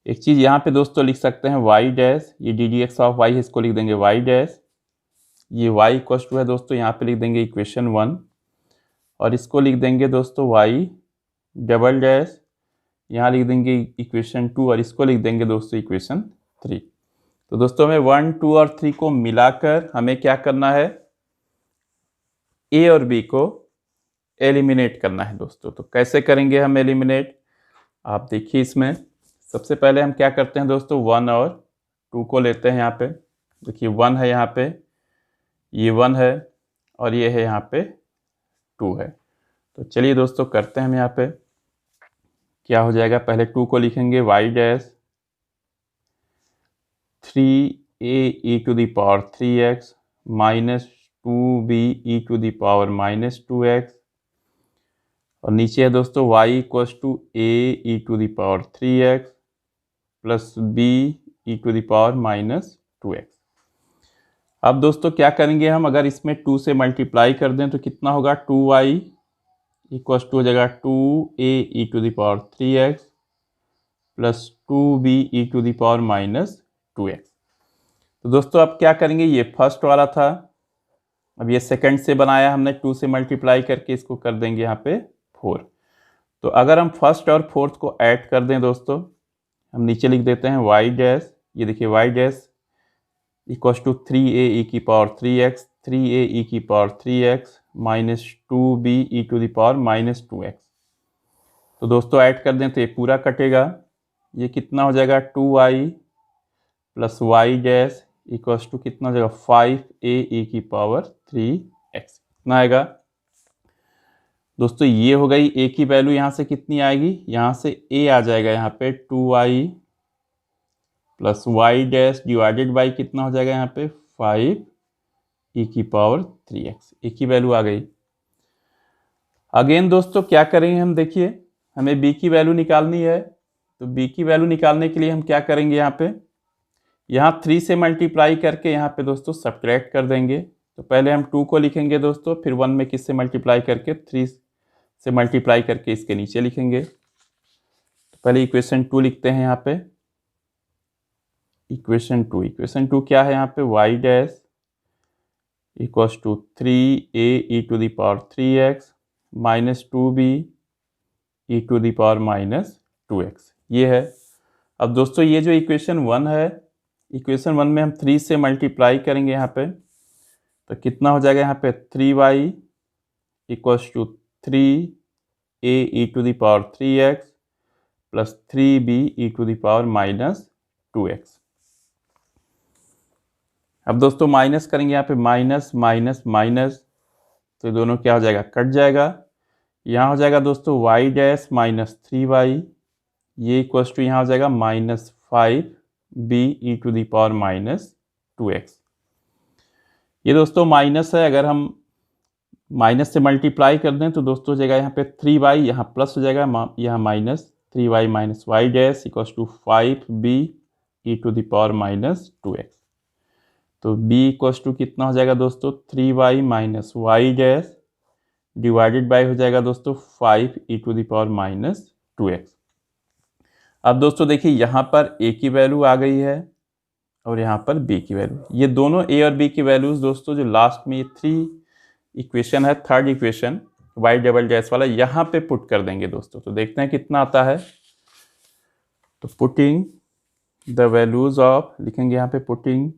एक चीज़ यहाँ पे दोस्तों लिख सकते हैं y डैश, ये d D x of y है इसको लिख देंगे y डैश, ये y इक्वस टू है दोस्तों यहाँ पे लिख देंगे इक्वेशन 1 और इसको लिख देंगे दोस्तों y डबल डैश, यहाँ लिख देंगे इक्वेशन 2 और इसको लिख देंगे दोस्तों इक्वेशन 3। तो दोस्तों हमें 1 2 और 3 को मिलाकर हमें क्या करना है a और b को एलिमिनेट करना है दोस्तों। तो कैसे करेंगे हम एलिमिनेट, आप देखिए इसमें सबसे पहले हम क्या करते हैं दोस्तों 1 और 2 को लेते हैं। यहाँ पे देखिए 1 है, यहाँ पे ये 1 है और ये है यहाँ पे 2 है। तो चलिए दोस्तों करते हैं हम यहाँ पे क्या हो जाएगा, पहले 2 को लिखेंगे y dash 3a e to the power 3x minus 2b e to the power minus 2x और नीचे है दोस्तों y equals to a e to the power 3x plus b e to the power minus 2x। अब दोस्तों क्या करेंगे हम, अगर इसमें 2 से मल्टीप्लाई कर दें तो कितना होगा 2y इक्वस टू हो जाएगा 2a e to the power 3x plus 2b e to the power minus 2x। तो दोस्तों अब क्या करेंगे, ये फर्स्ट वाला था, अब ये सेकंड से बनाया हमने 2 से मल्टीप्लाई करके, इसको कर देंगे यहाँ पे 4। तो अगर हम फर्स्ट और फोर्थ को ऐड कर दें दोस्तों, हम नीचे लिख देते हैं y डैश, ये देखिए y dash equals to 3a e की पावर 3x 3a ई की power 3x minus 2b e to the power minus 2x। तो दोस्तों ऐड कर दें तो ये पूरा कटेगा, ये कितना हो जाएगा 2y plus y dash equals to कितना हो जाएगा 5a ई की पावर 3x इतना आएगा। दोस्तों ये हो गई a की वैल्यू, यहाँ से कितनी आएगी, यहाँ से a आ जाएगा यहाँ पे 2y plus y dash divided by कितना हो जाएगा यहाँ पे 5 ई की पावर 3x, a की वैल्यू आ गई। अगेन दोस्तों क्या करेंगे हम, देखिए हमें b की वैल्यू निकालनी है, तो b की वैल्यू निकालने के लिए हम क्या करेंगे, यहाँ 3 से मल्टीप्लाई करके यहाँ पे दोस्तों सब्ट्रैक्ट कर देंगे। तो पहले हम 2 को लिखेंगे दोस्तों, फिर 1 में किससे मल्टीप्लाई करके 3 से मल्टीप्लाई करके इसके नीचे लिखेंगे। तो पहले इक्वेशन 2 लिखते हैं यहाँ पे, इक्वेशन 2 क्या है यहाँ पे y dash equals to 3a e to the power 3x minus 2b e to the power minus 2x ये है। अब दोस्तों ये जो इक्वेशन 1 है, इक्वेशन 1 में हम 3 से मल्टीप्लाई करेंगे यहाँ पे, तो कितना हो जाएगा यहाँ पे 3y equals to 3a e to the power 3x plus 3b e to the power minus 2x। अब दोस्तों माइनस करेंगे यहाँ पे, माइनस माइनस माइनस, तो ये दोनों क्या हो जाएगा, कट जाएगा। यहाँ हो जाएगा दोस्तों वाई डैश माइनस 3y, ये इक्वल्स टू यहाँ हो जाएगा -5b e⁻²x। ये दोस्तों माइनस है, अगर हम माइनस से मल्टीप्लाई कर दें तो दोस्तों हो जाएगा यहाँ पे 3y, यहाँ प्लस हो जाएगा, यहाँ -3y minus y dash equals to 5b e⁻²x। तो b इक्वल्स टू कितना हो जाएगा दोस्तों, 3y minus y dash divided by हो जाएगा दोस्तों 5 e⁻²x। अब दोस्तों देखिए यहाँ पर a की वैल्यू आ गई है और यहाँ पर b की वैल्यू, ये दोनों a और b की वैल्यूज दोस्तों जो लास्ट में ये 3 इक्वेशन है, third equation y double dash वाला, यहाँ पे पुट कर देंगे दोस्तों। तो देखते हैं कितना आता है। तो पुटिंग द वैल्यूज ऑफ, लिखेंगे यहाँ पे putting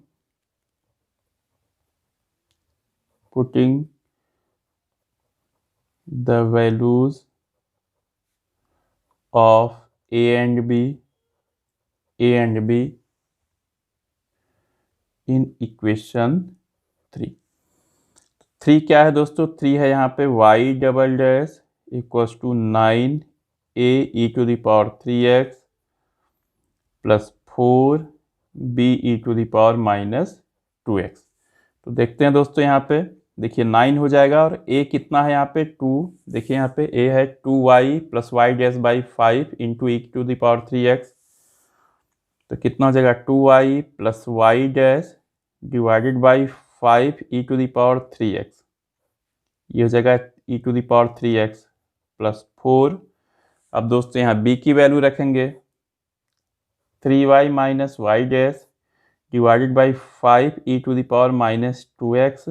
the values of a and b in equation 3 क्या है दोस्तों, 3 है यहाँ पे y double dash equals to 9a e⁻³ plus 4b e⁻²x। तो देखते हैं दोस्तों यहाँ पे देखिए 9 हो जाएगा और a कितना है यहाँ पे 2, देखिए यहाँ पे a है 2y plus y dash by 5 into e⁻³ तो कितना हो जाएगा 2y plus y dash divided by 5 e⁻³x, ये हो जाएगा e⁻³ प्लस 4। अब दोस्तों यहाँ b की वैल्यू रखेंगे 3y minus y dash divided by 5 e⁻²x,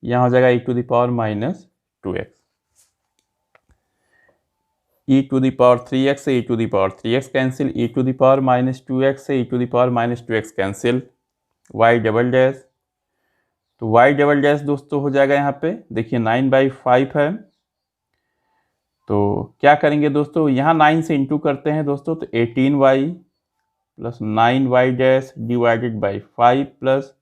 यहाँ हो जाएगा e⁻²x, e⁻³ से e⁻³ कैंसिल, e⁻² से e⁻² cancel, y double dash, तो y डबल डैश दोस्तों हो जाएगा यहाँ पे देखिए 9/5 है, तो क्या करेंगे दोस्तों यहाँ 9 से इंटू करते हैं दोस्तों, तो 18y plus 9y dash divided by 5 plus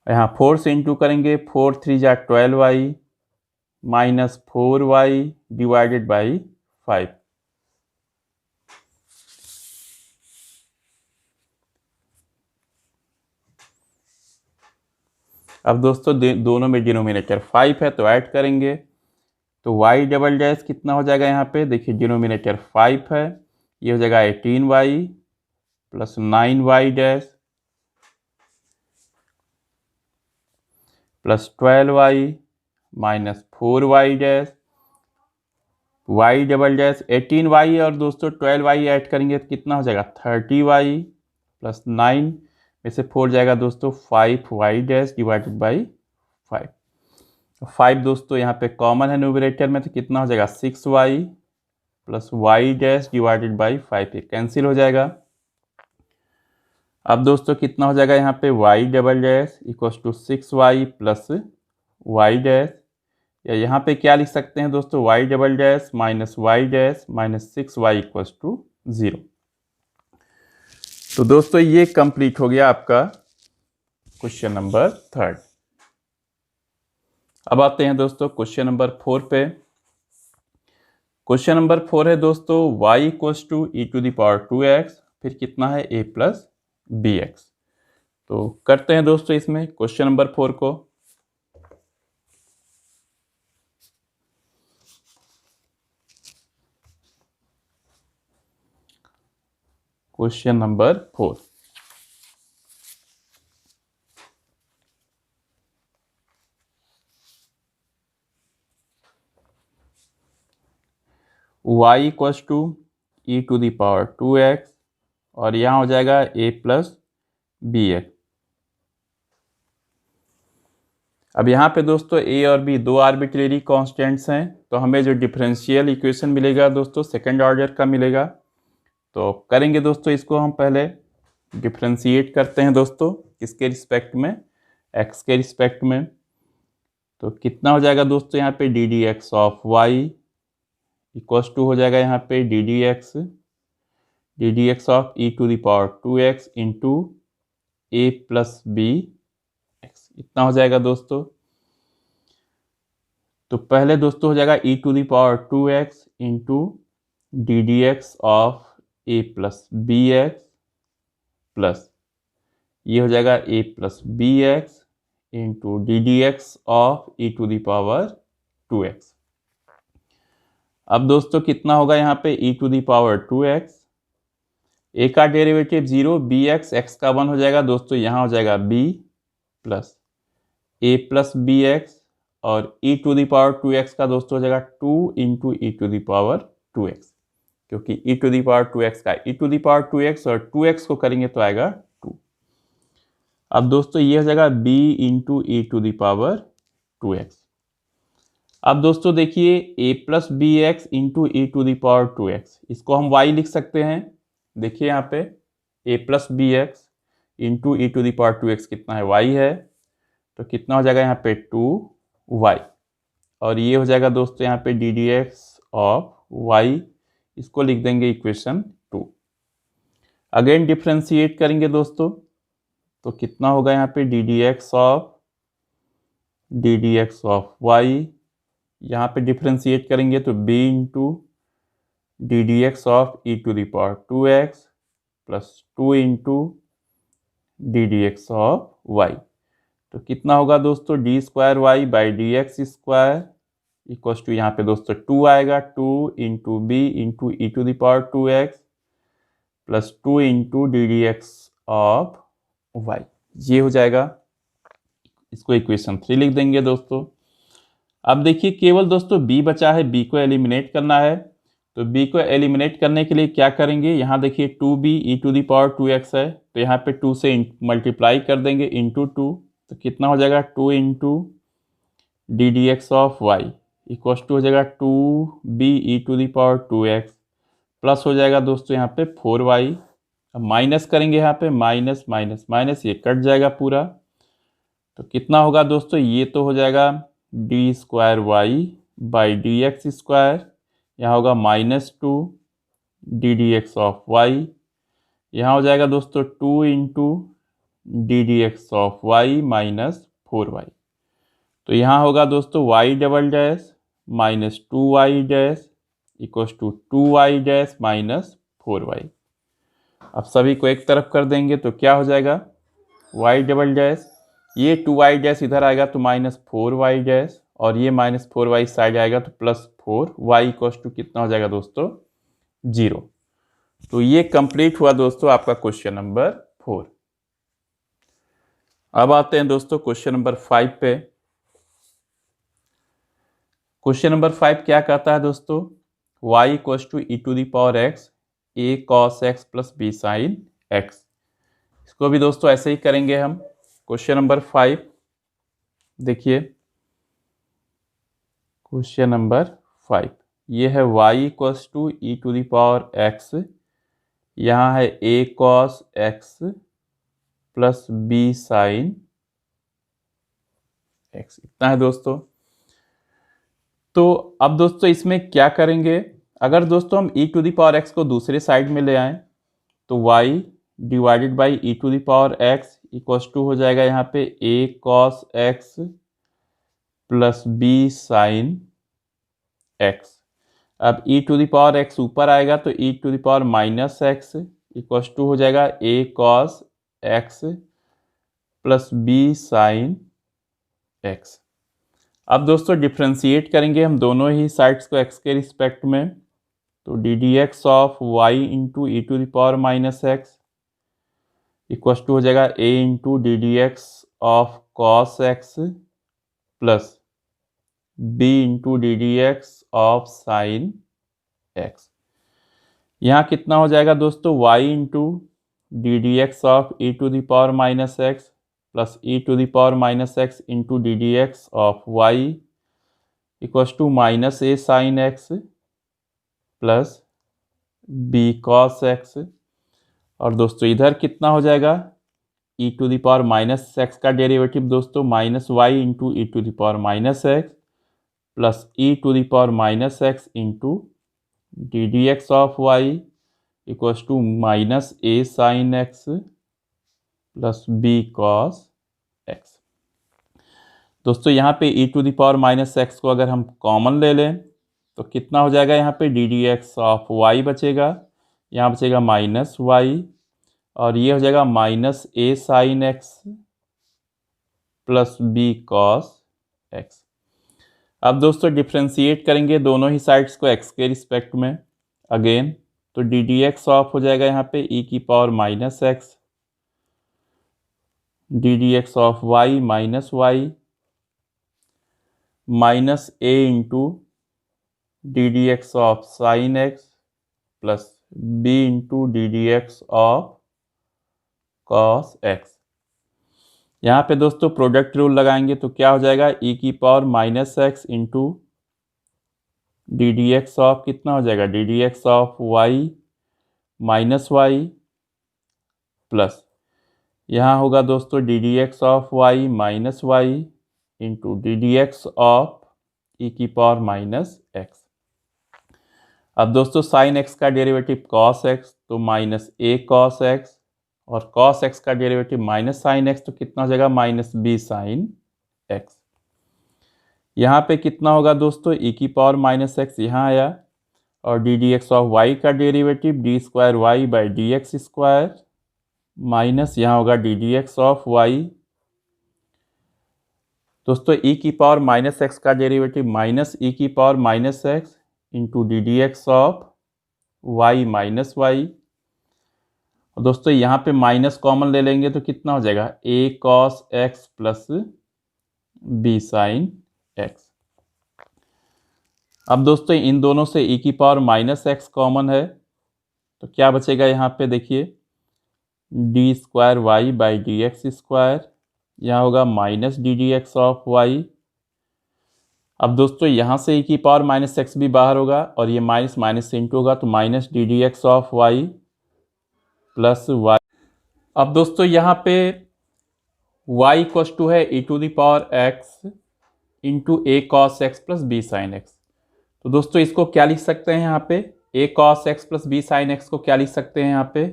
यहाँ 4 से इंटू करेंगे, 4 3 जा 12y minus 4y divided by 5। अब दोस्तों दोनों में डिनोमिनेटर 5 है तो ऐड करेंगे, तो y डबल डैश कितना हो जाएगा यहाँ पे देखिए डिनोमिनेटर 5 है, ये हो जाएगा 18y plus 9y dash plus 12y minus 4y dash, y double dash 18y और दोस्तों 12y ऐड करेंगे तो कितना हो जाएगा 30y प्लस 9 में से 4 जाएगा दोस्तों 5y डैश डिवाइडेड बाई 5। 5 दोस्तों यहाँ पे कॉमन है न्यूमरेटर में, तो कितना हो जाएगा 6y plus y dash divided by 5, ये कैंसिल हो जाएगा। अब दोस्तों कितना हो जाएगा यहाँ पे y double dash equals to 6y plus y dash, या यहाँ पे क्या लिख सकते हैं दोस्तों y double dash minus y dash minus 6y equals to 0। तो दोस्तों ये कंप्लीट हो गया आपका क्वेश्चन नंबर 3। अब आते हैं दोस्तों क्वेश्चन नंबर 4 पे। क्वेश्चन नंबर 4 है दोस्तों y इक्वल्स टू e⁻²x, फिर कितना है a प्लस bx। तो करते हैं दोस्तों इसमें क्वेश्चन नंबर 4 को। Question number 4, y equals to e⁻²x और यहाँ हो जाएगा a प्लस bx। अब यहाँ पे दोस्तों a और b दो आर्बिट्रेरी कांस्टेंट्स हैं, तो हमें जो डिफरेंशियल इक्वेशन मिलेगा दोस्तों सेकंड ऑर्डर का मिलेगा। तो करेंगे दोस्तों इसको हम पहले डिफरेंशिएट करते हैं दोस्तों, किसके रिस्पेक्ट में, x के रिस्पेक्ट में। तो कितना हो जाएगा दोस्तों यहाँ पे d D x of y equals to हो जाएगा यहाँ पे d D x of e⁻²x into a plus b x, इतना हो जाएगा दोस्तों। तो पहले दोस्तों हो जाएगा e to the power 2x into d D x of a plus b x plus ये हो जाएगा a plus b x into d D x of e to the power 2x। अब दोस्तों कितना होगा यहाँ पे e to the power 2x, a का डेरिवेटिव 0, बी एक्स, एक्स का 1 हो जाएगा दोस्तों, यहाँ हो जाएगा b plus a plus b x और e to the power 2x का दोस्तों हो जाएगा 2 into e to the power 2x, क्योंकि e to the power 2x का e to the power 2x और 2x को करेंगे तो आएगा 2। अब दोस्तों ये हो जाएगा b into e to the power 2x। अब दोस्तों देखिए a plus b x into e to the power 2x, इसको हम y लिख सकते हैं। देखिए यहाँ पे a plus b x into e to the power 2x कितना है, y है, तो कितना हो जाएगा यहाँ पे 2y, और ये हो जाएगा दोस्तों यहाँ पे d D x of y, इसको लिख देंगे इक्वेशन 2। अगेन डिफ्रेंशिएट करेंगे दोस्तों, तो कितना होगा यहाँ पे d D x of y, यहाँ पे डिफ्रेंशिएट करेंगे तो b into d D x of e to the power 2x plus 2 into d D x of y, तो कितना होगा दोस्तों d square y by d x square equal to यहाँ पे दोस्तों 2 आएगा, 2 into b into e to the power 2x plus 2 into d D x of y, ये हो जाएगा। इसको इक्वेशन 3 लिख देंगे दोस्तों। अब देखिए केवल दोस्तों b बचा है, b को एलिमिनेट करना है, तो b को एलिमिनेट करने के लिए क्या करेंगे, यहाँ देखिए 2b e to the power 2x है, तो यहाँ पे 2 से मल्टीप्लाई कर देंगे इंटू 2, तो कितना हो जाएगा 2 into d D x of y equal to हो जाएगा 2b e to the power 2x plus हो जाएगा दोस्तों यहाँ पे 4y। अब माइनस करेंगे यहाँ पे माइनस माइनस माइनस, ये कट जाएगा पूरा, तो कितना होगा दोस्तों, ये तो हो जाएगा d square y by d x square, यहाँ होगा -2 d D x of y, यहाँ हो जाएगा दोस्तों 2 into d D x of y minus 4y, तो यहाँ होगा दोस्तों y double dash minus 2y dash equal to 2y dash minus 4y। अब सभी को एक तरफ कर देंगे तो क्या हो जाएगा y डबल डैश, ये 2y डैश इधर आएगा तो -4y डैश, और ये -4y साइड आएगा तो +4y इक्वल टू कितना हो जाएगा दोस्तों 0। तो ये कंप्लीट हुआ दोस्तों आपका क्वेश्चन नंबर 4। अब आते हैं दोस्तों क्वेश्चन नंबर 5 पे। क्वेश्चन नंबर 5 क्या कहता है दोस्तों, y equal to e to the power x a cos x plus b sine x, इसको भी दोस्तों ऐसे ही करेंगे हम। क्वेश्चन नंबर 5 देखिए, क्वेश्चन नंबर 5 ये है y equal to e to the power x, यहाँ है a cos x plus b sine x, इतना है दोस्तों। तो अब दोस्तों इसमें क्या करेंगे, अगर दोस्तों हम e to the power x को दूसरे साइड में ले आए तो y divided by e to the power x equal to हो जाएगा यहाँ पे a cos x plus b sine x। अब e to the power x ऊपर आएगा तो e to the power minus x equal to हो जाएगा a cos x plus b sine x। अब दोस्तों डिफ्रेंशिएट करेंगे हम दोनों ही साइड्स को x के रिस्पेक्ट में, तो d D x of y into e to the power minus x equal to हो जाएगा a into d D x of cos x plus b into d D x of sine x। यहाँ कितना हो जाएगा दोस्तों y into d D x of e to the power minus x plus e to the power minus x into d D x of y equal to minus a sine x plus b cos x, और दोस्तों इधर कितना हो जाएगा e to the power minus x का derivative दोस्तों minus y into e to the power minus x plus e to the power minus x into d D x of y equal to minus a sine x plus b cos x. दोस्तों यहाँ पे e to the power minus x को अगर हम common ले लें तो कितना हो जाएगा, यहाँ पे d D x of y बचेगा, यहाँ बचेगा माइनस वाई, और ये हो जाएगा minus a sine x plus b cos x. अब दोस्तों डिफ्रेंशिएट करेंगे दोनों ही साइड्स को एक्स के रिस्पेक्ट में अगेन, तो डी डी एक्स ऑफ हो जाएगा यहाँ पे e की power minus x, d D x of y minus y, minus a into d D x of sine x plus b into d D x of cos x. यहाँ पे दोस्तों product rule लगाएंगे तो क्या हो जाएगा, e की power minus x into d D x of कितना हो जाएगा, d D x of y minus y plus यहाँ होगा दोस्तों D D x of y minus y into d D x of e की पावर माइनस एक्स। अब दोस्तों sine x का डेरिवेटिव कॉस एक्स तो माइनस ए कॉस एक्स, और cos x का डेरिवेटिव माइनस साइन एक्स तो कितना हो जाएगा, माइनस बी साइन एक्स। यहाँ पे कितना होगा दोस्तों, e की पावर माइनस एक्स यहाँ आया, और d D x of y का derivative d square y by d x square minus यहाँ होगा d D x of y. दोस्तों e की पावर माइनस एक्स का डेरिवेटिव माइनस e की power minus x into d D x of y minus y. और दोस्तों यहाँ पे माइनस कॉमन ले लेंगे तो कितना हो जाएगा, a cos x plus b sine x. अब दोस्तों इन दोनों से e की पावर माइनस एक्स कॉमन है तो क्या बचेगा, यहाँ पे देखिए d square y by d x square, यहाँ होगा minus d D x of y. अब दोस्तों यहाँ से e की पावर माइनस एक्स भी बाहर होगा और ये माइनस माइनस से इंटू होगा तो minus d D x of y plus y. अब दोस्तों यहाँ पे y इक्वस टू है e to the power x into a cos x plus b sine x. तो दोस्तों इसको क्या लिख सकते हैं, यहाँ पे a cos x plus b sine x को क्या लिख सकते हैं, यहाँ पे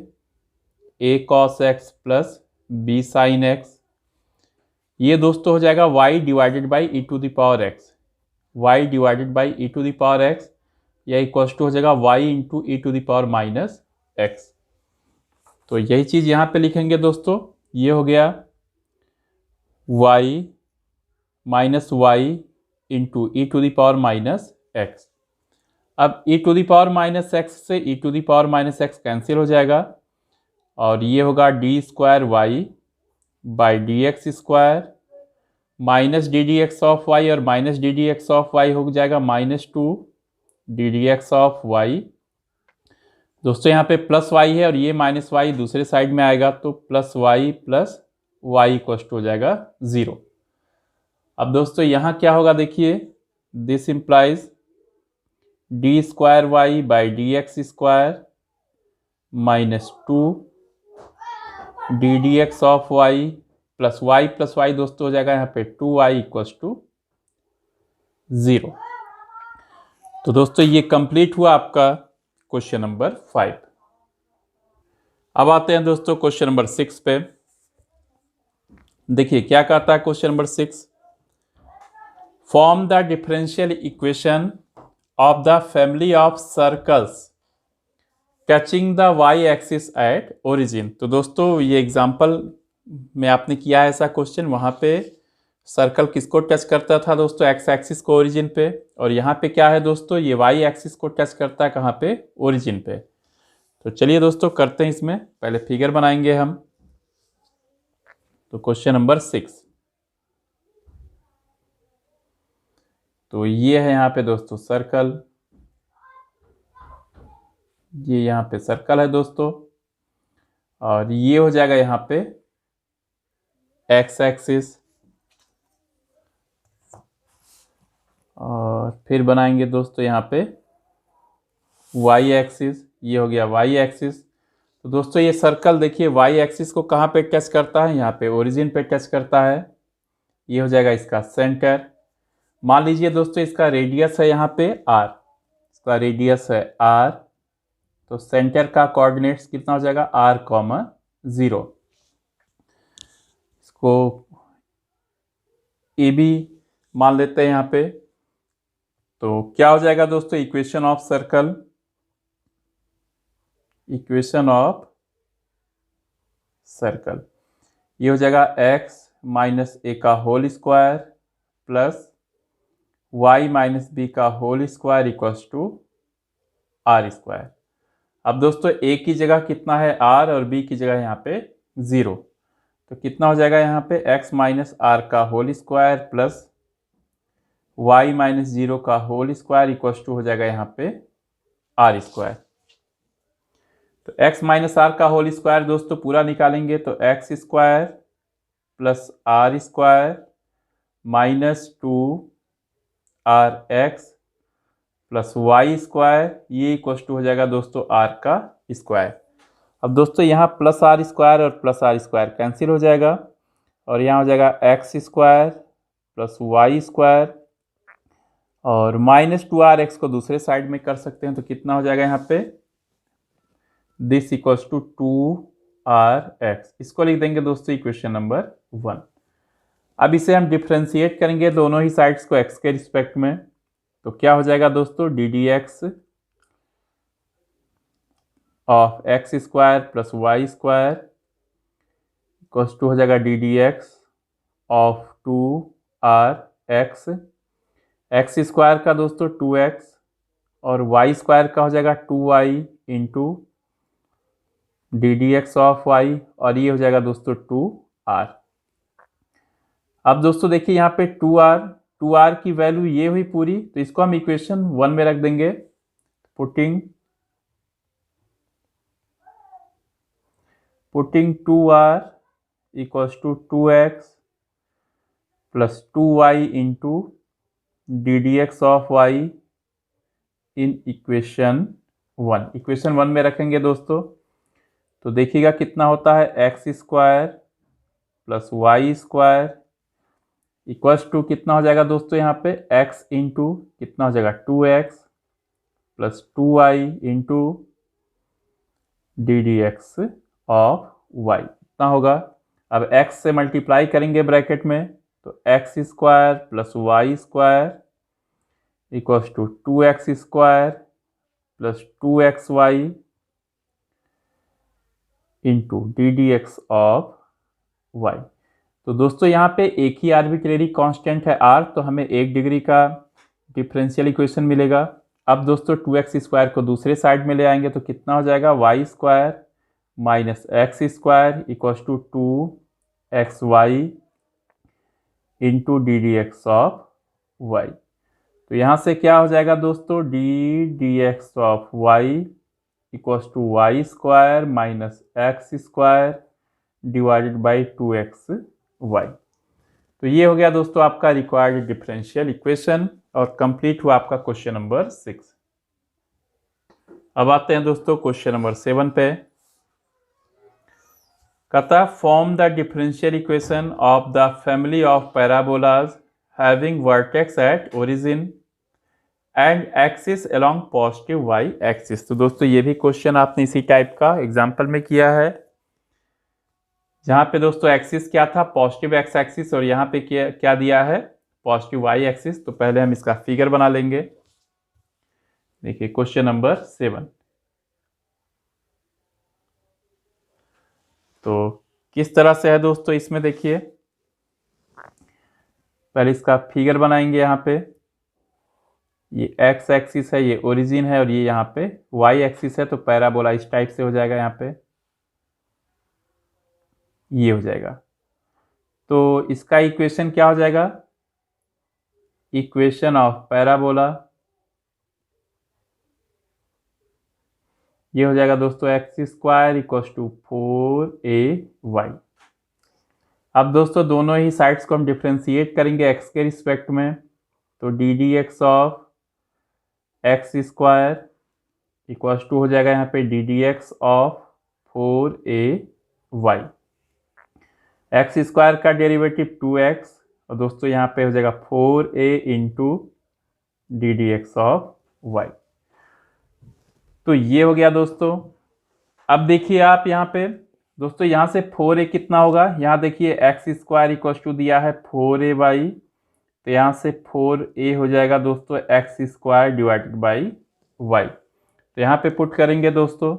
a cos x plus b sine x. ये दोस्तों हो जाएगा y divided by e to the power x, y divided by e to the power x, यह इक्वल टू हो जाएगा y into e to the power minus x. तो यही चीज़ यहाँ पे लिखेंगे दोस्तों, ये हो गया y minus y into e to the power minus x. अब e to the power minus x से e to the power minus x cancel हो जाएगा और ये होगा d square y by d x square minus d D x of y, और minus d D x of y हो जाएगा minus two d D x of y. दोस्तों यहाँ पे प्लस वाई है और ये माइनस वाई दूसरे साइड में आएगा तो प्लस वाई इक्वल टू हो जाएगा 0। अब दोस्तों यहाँ क्या होगा, देखिए this implies d square y by d x square minus two d D x of y plus y दोस्तों हो जाएगा यहाँ पे 2y इक्वल टू 0। तो दोस्तों ये कंप्लीट हुआ आपका क्वेश्चन नंबर 5। अब आते हैं दोस्तों क्वेश्चन नंबर 6 पे। देखिए क्या कहता है question number 6, form the differential equation of the family of circles touching the y axis at origin. तो दोस्तों ये एग्जाम्पल में आपने किया है ऐसा क्वेश्चन, वहाँ पे सर्कल किसको टच करता था दोस्तों, एक्स एक्सिस को ओरिजिन पे, और यहाँ पे क्या है दोस्तों, ये वाई एक्सिस को टच करता है कहाँ पे, ओरिजिन पे। तो चलिए दोस्तों करते हैं, इसमें पहले फिगर बनाएंगे हम। तो क्वेश्चन नंबर 6, तो ये है यहाँ पे दोस्तों सर्कल, ये यहाँ पे सर्कल है दोस्तों, और ये हो जाएगा यहाँ पे एक्स एक्सिस, और फिर बनाएंगे दोस्तों यहाँ पे वाई एक्सिस, ये हो गया वाई एक्सिस। तो दोस्तों ये सर्कल देखिए वाई एक्सिस को कहाँ पे टच करता है, यहाँ पे ओरिजिन पे टच करता है, ये हो जाएगा इसका सेंटर। मान लीजिए दोस्तों इसका रेडियस है यहाँ पे r, इसका रेडियस है r, तो सेंटर का कोऑर्डिनेट्स कितना हो जाएगा r, 0। इसको ए बी मान लेते हैं यहाँ पे। तो क्या हो जाएगा दोस्तों, equation of circle, equation of circle ये हो जाएगा x माइनस ए का whole square plus y minus b का whole square equals to r square. अब दोस्तों a की जगह कितना है r और b की जगह यहाँ पे 0, तो कितना हो जाएगा यहाँ पे x माइनस आर का whole square plus y minus 0 का होल स्क्वायर इक्वल्स टू हो जाएगा यहाँ पे आर स्क्वायर। तो x माइनस आर का होल स्क्वायर दोस्तों पूरा निकालेंगे तो x square plus r square minus 2r x plus y square ये इक्वल टू हो जाएगा दोस्तों r का स्क्वायर। अब दोस्तों यहाँ प्लस आर स्क्वायर और प्लस आर स्क्वायर कैंसिल हो जाएगा और यहाँ हो जाएगा x square plus y square और माइनस 2r एक्स को दूसरे साइड में कर सकते हैं तो कितना हो जाएगा यहाँ पे this equals to 2r x. इसको लिख देंगे दोस्तों इक्वेशन नंबर 1। अब इसे हम डिफ्रेंशिएट करेंगे दोनों ही साइड्स को x के रिस्पेक्ट में, तो क्या हो जाएगा दोस्तों D D x of x square plus y square equals to हो जाएगा d D x of 2r x, x square का दोस्तों 2x और वाई स्क्वायर का हो जाएगा 2y into d D x of y और ये हो जाएगा दोस्तों 2r। अब दोस्तों देखिए यहाँ पे 2r की वैल्यू ये हुई पूरी, तो इसको हम इक्वेशन 1 में रख देंगे। Putting 2r equals to 2x plus 2y into d D x of y in equation 1। Equation 1 में रखेंगे दोस्तों तो देखिएगा कितना होता है x square plus y square equals to कितना हो जाएगा दोस्तों यहाँ पे x इंटू कितना हो जाएगा 2x plus 2y into d D x of y कितना होगा। अब x से मल्टीप्लाई करेंगे ब्रैकेट में तो x square plus y square equals to 2x square plus 2xy into d D x of y। तो दोस्तों यहाँ पे एक ही आर्बिट्रेरी कांस्टेंट है r, तो हमें 1 डिग्री का डिफरेंशियल इक्वेशन मिलेगा। अब दोस्तों 2x स्क्वायर को दूसरे साइड में ले आएंगे तो कितना हो जाएगा y square minus x square equals to 2xy into d D x of y। तो यहाँ से क्या हो जाएगा दोस्तों D D x of y equals to y square minus x square divided by 2xy। तो ये हो गया दोस्तों आपका रिक्वायर्ड डिफरेंशियल इक्वेशन और कंप्लीट हुआ आपका क्वेश्चन नंबर 6। अब आते हैं दोस्तों क्वेश्चन नंबर 7 पे। कहता form the differential equation of the family of parabolas having vertex at origin and axis along positive y axis. तो दोस्तों ये भी क्वेश्चन आपने इसी टाइप का एग्जाम्पल में किया है, जहां पे दोस्तों एक्सिस क्या था पॉजिटिव एक्स एक्सिस और यहाँ पे क्या दिया है पॉजिटिव वाई एक्सिस। तो पहले हम इसका फिगर बना लेंगे। देखिए क्वेश्चन नंबर 7। तो किस तरह से है दोस्तों, इसमें देखिए पहले इसका फिगर बनाएंगे। यहाँ पे ये एक्स एक्सिस है, ये ओरिजिन है और ये यहाँ पे वाई एक्सिस है, तो पैराबोला इस टाइप से हो जाएगा। यहाँ पे ये हो जाएगा। तो इसका इक्वेशन क्या हो जाएगा, इक्वेशन ऑफ पैराबोला ये हो जाएगा दोस्तों x square equals to 4ay। अब दोस्तों दोनों ही साइड्स को हम डिफ्रेंशिएट करेंगे एक्स के रिस्पेक्ट में, तो d D x of x square equals to हो जाएगा यहाँ पे d D x of 4ay। X square का डेरिवेटिव 2x और दोस्तों यहाँ पे हो जाएगा 4a into d D x of y। तो ये हो गया दोस्तों। अब देखिए आप यहाँ पे दोस्तों यहाँ से 4a कितना होगा, यहाँ देखिए एक्स स्क्वायर इक्वल टू दिया है 4a/, तो यहाँ से 4a हो जाएगा दोस्तों x square divided by y. तो यहाँ पे पुट करेंगे दोस्तों,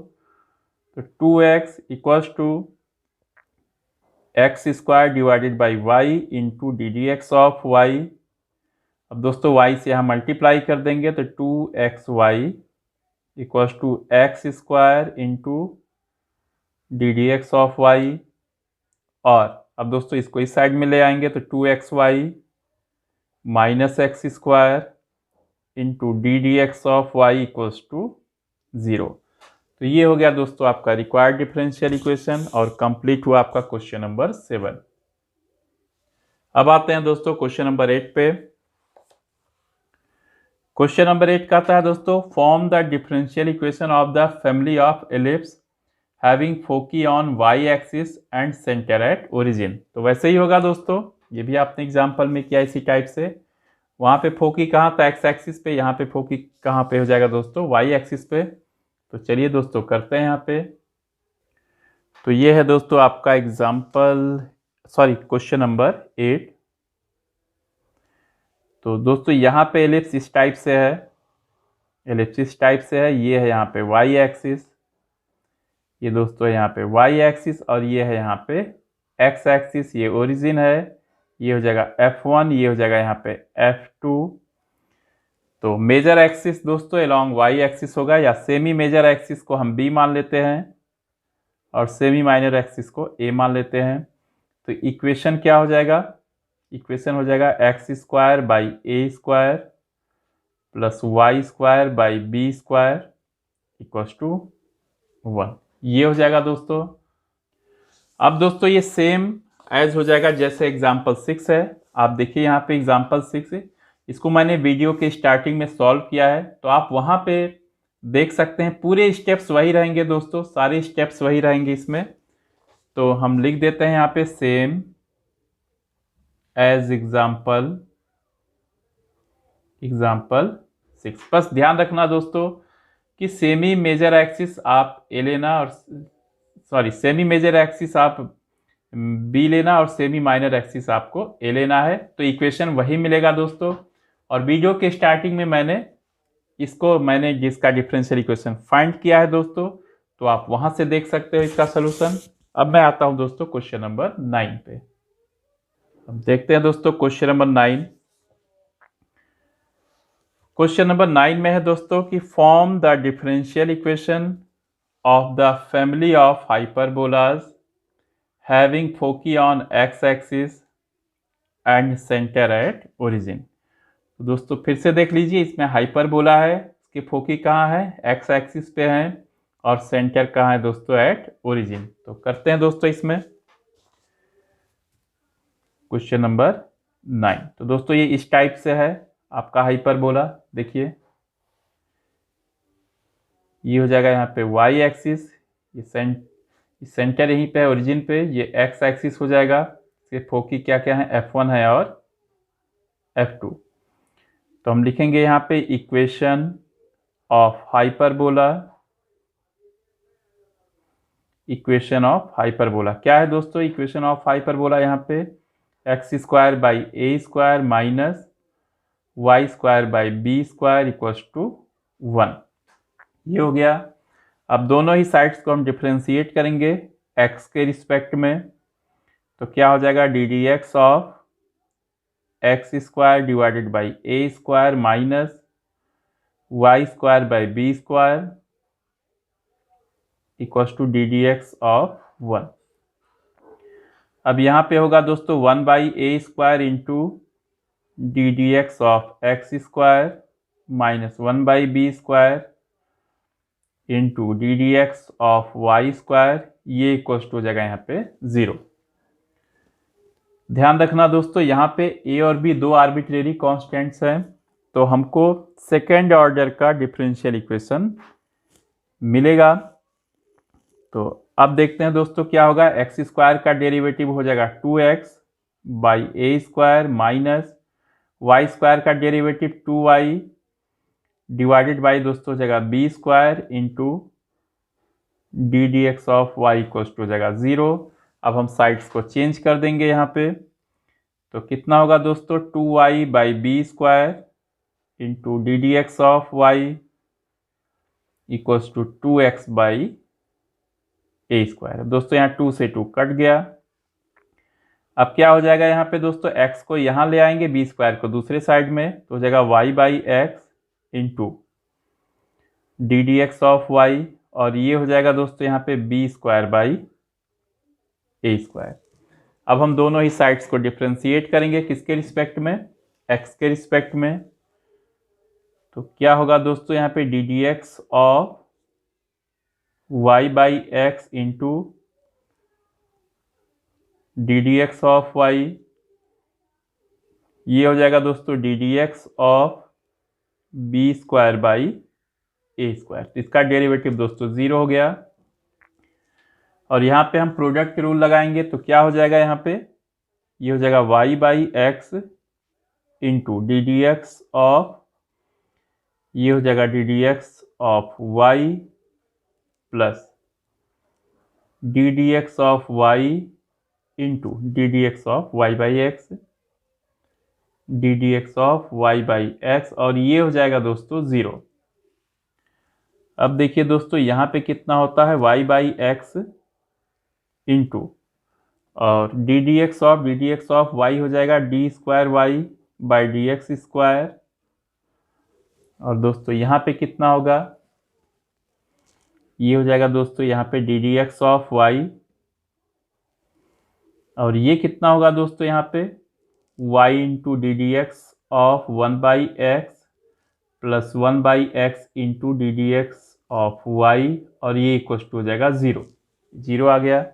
तो 2x equals to x square divided by y into d D x of y. अब दोस्तों y से यहाँ मल्टीप्लाई कर देंगे तो 2xy equals to x square into d D x of y. और अब दोस्तों इसको इस साइड में ले आएंगे तो 2xy minus x square into d D x of y equals to 0। तो ये हो गया दोस्तों आपका रिक्वायर्ड डिफरेंशियल इक्वेशन और कंप्लीट हुआ आपका क्वेश्चन नंबर 7। अब आते हैं दोस्तों क्वेश्चन नंबर 8 पे। क्वेश्चन नंबर 8 कहता है दोस्तों, form the differential equation of the family of ellipse having foci on y axis and centre at origin. तो वैसे ही होगा दोस्तों, ये भी आपने एग्जांपल में किया इसी टाइप से। वहाँ पे फोकी कहाँ था, एक्स एक्सिस पे, यहाँ पे फोकी कहाँ पे हो जाएगा दोस्तों, वाई एक्सिस पे। तो चलिए दोस्तों करते हैं यहाँ पे। तो ये है दोस्तों आपका क्वेश्चन नंबर 8। तो दोस्तों यहाँ पे एलिप्स इस टाइप से है, ये है यहाँ पे वाई एक्सिस, ये दोस्तों यहाँ पे वाई एक्सिस, और ये है यहाँ पे एक्स एक्सिस, ये ओरिजिन है, ये हो जाएगा F1, ये हो जाएगा यहाँ पे F2। तो मेजर एक्सिस दोस्तों अलोंग वाई एक्सिस होगा, या सेमी मेजर एक्सिस को हम B मान लेते हैं और सेमी माइनर एक्सिस को A मान लेते हैं। तो इक्वेशन क्या हो जाएगा, इक्वेशन हो जाएगा x square by a square plus y square by b square equals to 1। ये हो जाएगा दोस्तों। अब दोस्तों ये सेम एज हो जाएगा जैसे एग्जाम्पल 6 है। आप देखिए यहाँ पे एग्जाम्पल 6 है, इसको मैंने वीडियो के स्टार्टिंग में सॉल्व किया है, तो आप वहाँ पे देख सकते हैं पूरे स्टेप्स वही रहेंगे दोस्तों, सारे स्टेप्स वही रहेंगे इसमें। तो हम लिख देते हैं यहाँ पे सेम एज एग्जाम्पल 6। बस ध्यान रखना दोस्तों कि सेमी मेजर एक्सिस आप ए लेना और सेमी मेजर एक्सिस आप बी लेना और सेमी माइनर एक्सिस आपको ए लेना है। तो इक्वेशन वही मिलेगा दोस्तों। और वीडियो के स्टार्टिंग में मैंने जिसका डिफरेंशियल इक्वेशन फाइंड किया है दोस्तों, तो आप वहां से देख सकते हो इसका सोल्यूशन। अब मैं आता हूं दोस्तों क्वेश्चन नंबर 9 पे। अब देखते हैं दोस्तों क्वेश्चन नंबर 9। क्वेश्चन नंबर 9 में है दोस्तों कि form the differential equation of the family of hyperbolas having foci on x axis and centre at origin. तो दोस्तों फिर से देख लीजिए, इसमें हाइपरबोला है, इसकी फोकी कहाँ है, एक्स एक्सिस पे है, और सेंटर कहाँ है दोस्तों, एट ओरिजिन। तो करते हैं दोस्तों इसमें क्वेश्चन नंबर 9। तो दोस्तों ये इस टाइप से है आपका हाइपरबोला। देखिए ये हो जाएगा यहाँ पे वाई एक्सिस, ये सेंटर यहीं पे है ओरिजिन पे, ये एक्स एक्सिस हो जाएगा, इसके फोकी क्या क्या है, F1 है और F2। तो हम लिखेंगे यहाँ पे इक्वेशन ऑफ हाइपरबोला, क्या है दोस्तों इक्वेशन ऑफ हाइपरबोला, यहाँ पे x square by a square minus y square by b square equals to 1। ये हो गया। अब दोनों ही साइड्स को हम डिफ्रेंशिएट करेंगे x के रिस्पेक्ट में, तो क्या हो जाएगा d D x of x square divided by a square minus y square by b square equals to d D x of 1। अब यहाँ पे होगा दोस्तों 1 by a square into d D x of x square minus 1 by b square into d D x of y square, ये equals to हो जाएगा यहाँ पे 0। ध्यान रखना दोस्तों यहाँ पे ए और बी दो आर्बिट्रेरी कॉन्स्टेंट्स हैं, तो हमको सेकेंड ऑर्डर का डिफरेंशियल इक्वेशन मिलेगा। तो अब देखते हैं दोस्तों क्या होगा, एक्स स्क्वायर का डेरिवेटिव हो जाएगा 2x by a square minus y square का डेरिवेटिव 2y डिवाइडेड बाई दोस्तों हो जाएगा b square into d D x of y equal to हो जाएगा 0। अब हम साइड्स को चेंज कर देंगे यहाँ पे, तो कितना होगा दोस्तों 2y/b² into d D x of y equals to 2x/a²। दोस्तों यहाँ 2 से 2 कट गया। अब क्या हो जाएगा यहाँ पे दोस्तों, x को यहाँ ले आएंगे, b² को दूसरे साइड में, तो हो जाएगा y/x into d D x of y, और ये हो जाएगा दोस्तों यहाँ पे b²/a²। अब हम दोनों ही साइड्स को डिफ्रेंशिएट करेंगे, किसके रिस्पेक्ट में, x के रिस्पेक्ट में। तो क्या होगा दोस्तों यहाँ पे d D x of y/x into d D x of y, ये हो जाएगा दोस्तों D D x of b²/a²। तो इसका डेरिवेटिव दोस्तों 0 हो गया। और यहाँ पे हम प्रोडक्ट रूल लगाएंगे, तो क्या हो जाएगा यहाँ पे, ये हो जाएगा y/x into d D x of, ये हो जाएगा d D x of y plus d D x of y into d D x of y/x, d D x of y/x, और ये हो जाएगा दोस्तों 0। अब देखिए दोस्तों यहाँ पे कितना होता है y/x इंटू, और d D x of y हो जाएगा d²y/dx²। और दोस्तों यहाँ पे कितना होगा, ये हो जाएगा दोस्तों यहाँ पे d D x of y, और ये कितना होगा दोस्तों यहाँ पे y into d D x of 1/x plus 1/x into d D x of y, और ये इक्वल टू हो जाएगा 0। 0 आ गया।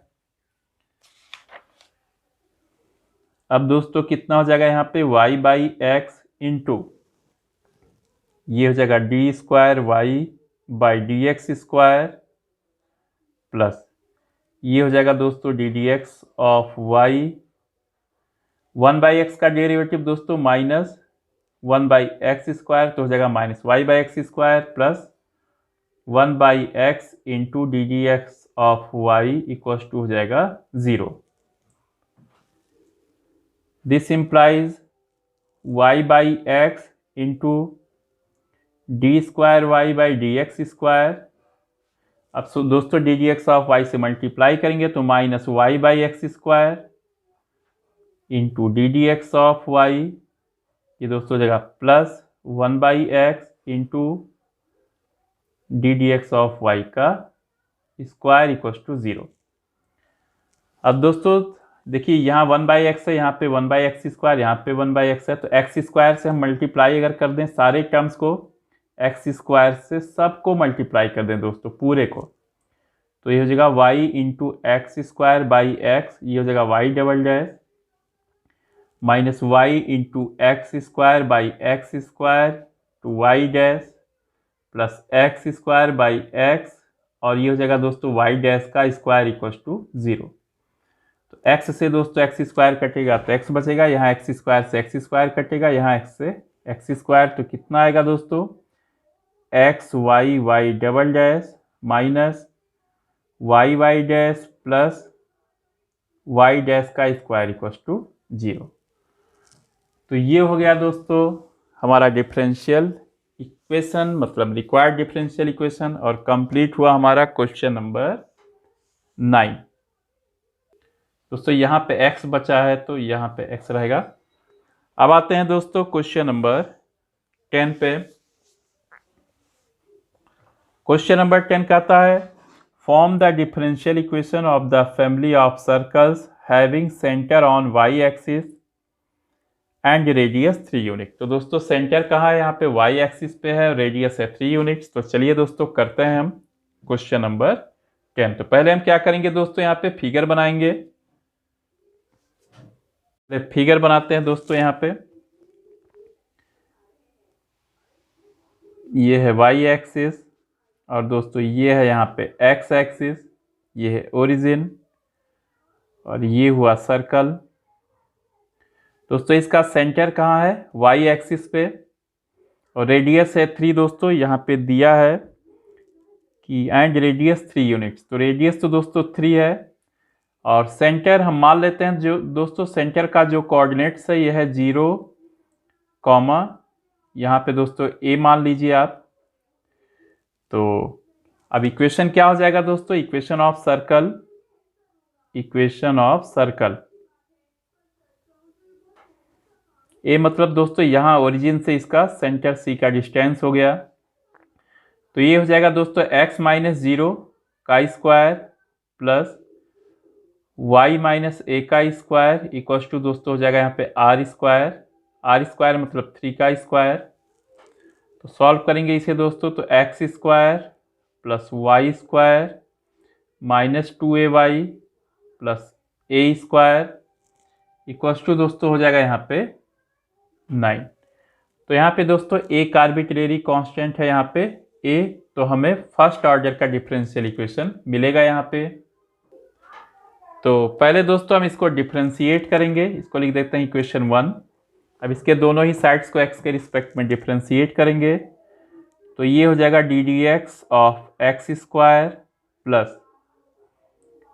अब दोस्तों कितना हो जाएगा यहाँ पे y/x इंटू, ये हो जाएगा d²y/dx² प्लस ये हो जाएगा दोस्तों D D x of y, 1/x का डेरिवेटिव दोस्तों माइनस 1/x², तो हो जाएगा minus y/x² plus 1/x into d D x of y equal to हो जाएगा 0। This implies y/x into d²y/dx²। अब दोस्तों D D x of y से मल्टीप्लाई करेंगे तो minus y/x² into d D x of y, ये दोस्तों हो जाएगा plus 1/x into d D x of y का स्क्वायर इक्वल टू 0। अब दोस्तों देखिए यहाँ 1/x है, यहाँ पे 1/x², यहाँ पे 1/x है, तो x² से हम मल्टीप्लाई अगर कर दें सारे टर्म्स को, x² से सबको मल्टीप्लाई कर दें दोस्तों पूरे को, तो ये हो जाएगा y इंटू x²/x, ये हो जाएगा y double dash minus y into x²/x² two y dash plus x²/x, और ये हो जाएगा दोस्तों y डैश का स्क्वायर इक्वल टू 0। तो x से दोस्तों x² कटेगा तो x बचेगा, यहाँ x² से x² कटेगा, यहाँ x से x², तो कितना आएगा दोस्तों y double dash minus y dash plus y dash का स्क्वायर इक्वल टू 0। तो ये हो गया दोस्तों हमारा डिफरेंशियल इक्वेशन, मतलब रिक्वायर्ड डिफरेंशियल इक्वेशन, और कंप्लीट हुआ हमारा क्वेश्चन नंबर 9। दोस्तों यहाँ पे x बचा है तो यहाँ पे x रहेगा। अब आते हैं दोस्तों क्वेश्चन नंबर 10 पे। क्वेश्चन नंबर 10 कहता है form the differential equation of the family of circles having centre on y axis and radius 3 unit. तो दोस्तों सेंटर कहाँ है, यहाँ पे y एक्सिस पे है, रेडियस है 3 यूनिट्स। तो चलिए दोस्तों करते हैं हम क्वेश्चन नंबर 10। तो पहले हम क्या करेंगे दोस्तों, यहाँ पे फिगर बनाएंगे। फिगर बनाते हैं दोस्तों, यहाँ पे ये है y एक्सिस, और दोस्तों ये है यहाँ पे x एक्सिस, ये है ओरिजिन, और ये हुआ सर्कल। दोस्तों इसका सेंटर कहाँ है, y एक्सिस पे, और रेडियस है 3 दोस्तों, यहाँ पे दिया है कि एंड रेडियस 3 यूनिट्स, तो रेडियस तो दोस्तों 3 है और सेंटर हम मान लेते हैं, जो दोस्तों सेंटर का जो कोऑर्डिनेट्स है यह है 0, यहाँ पे दोस्तों a मान लीजिए आप। तो अब इक्वेशन क्या हो जाएगा दोस्तों, इक्वेशन ऑफ सर्कल a मतलब दोस्तों यहाँ ओरिजिन से इसका सेंटर c का डिस्टेंस हो गया। तो ये हो जाएगा दोस्तों x माइनस 0 का square plus y minus a का स्क्वायर इक्वल्स टू दोस्तों हो जाएगा यहाँ पे r स्क्वायर मतलब 3 का स्क्वायर। तो सॉल्व करेंगे इसे दोस्तों, तो x square plus y square minus 2ay प्लस a स्क्वायर इक्वल्स टू दोस्तों हो जाएगा यहाँ पे 9। तो यहाँ पे दोस्तों एक आर्बिट्रेरी कांस्टेंट है यहाँ पे a, तो हमें फर्स्ट ऑर्डर का डिफरेंशियल इक्वेशन मिलेगा यहाँ पे। तो पहले दोस्तों हम इसको डिफरेंशिएट करेंगे, इसको लिख देते हैं इक्वेशन 1। अब इसके दोनों ही साइड्स को x के रिस्पेक्ट में डिफरेंशिएट करेंगे, तो ये हो जाएगा d D x of x square plus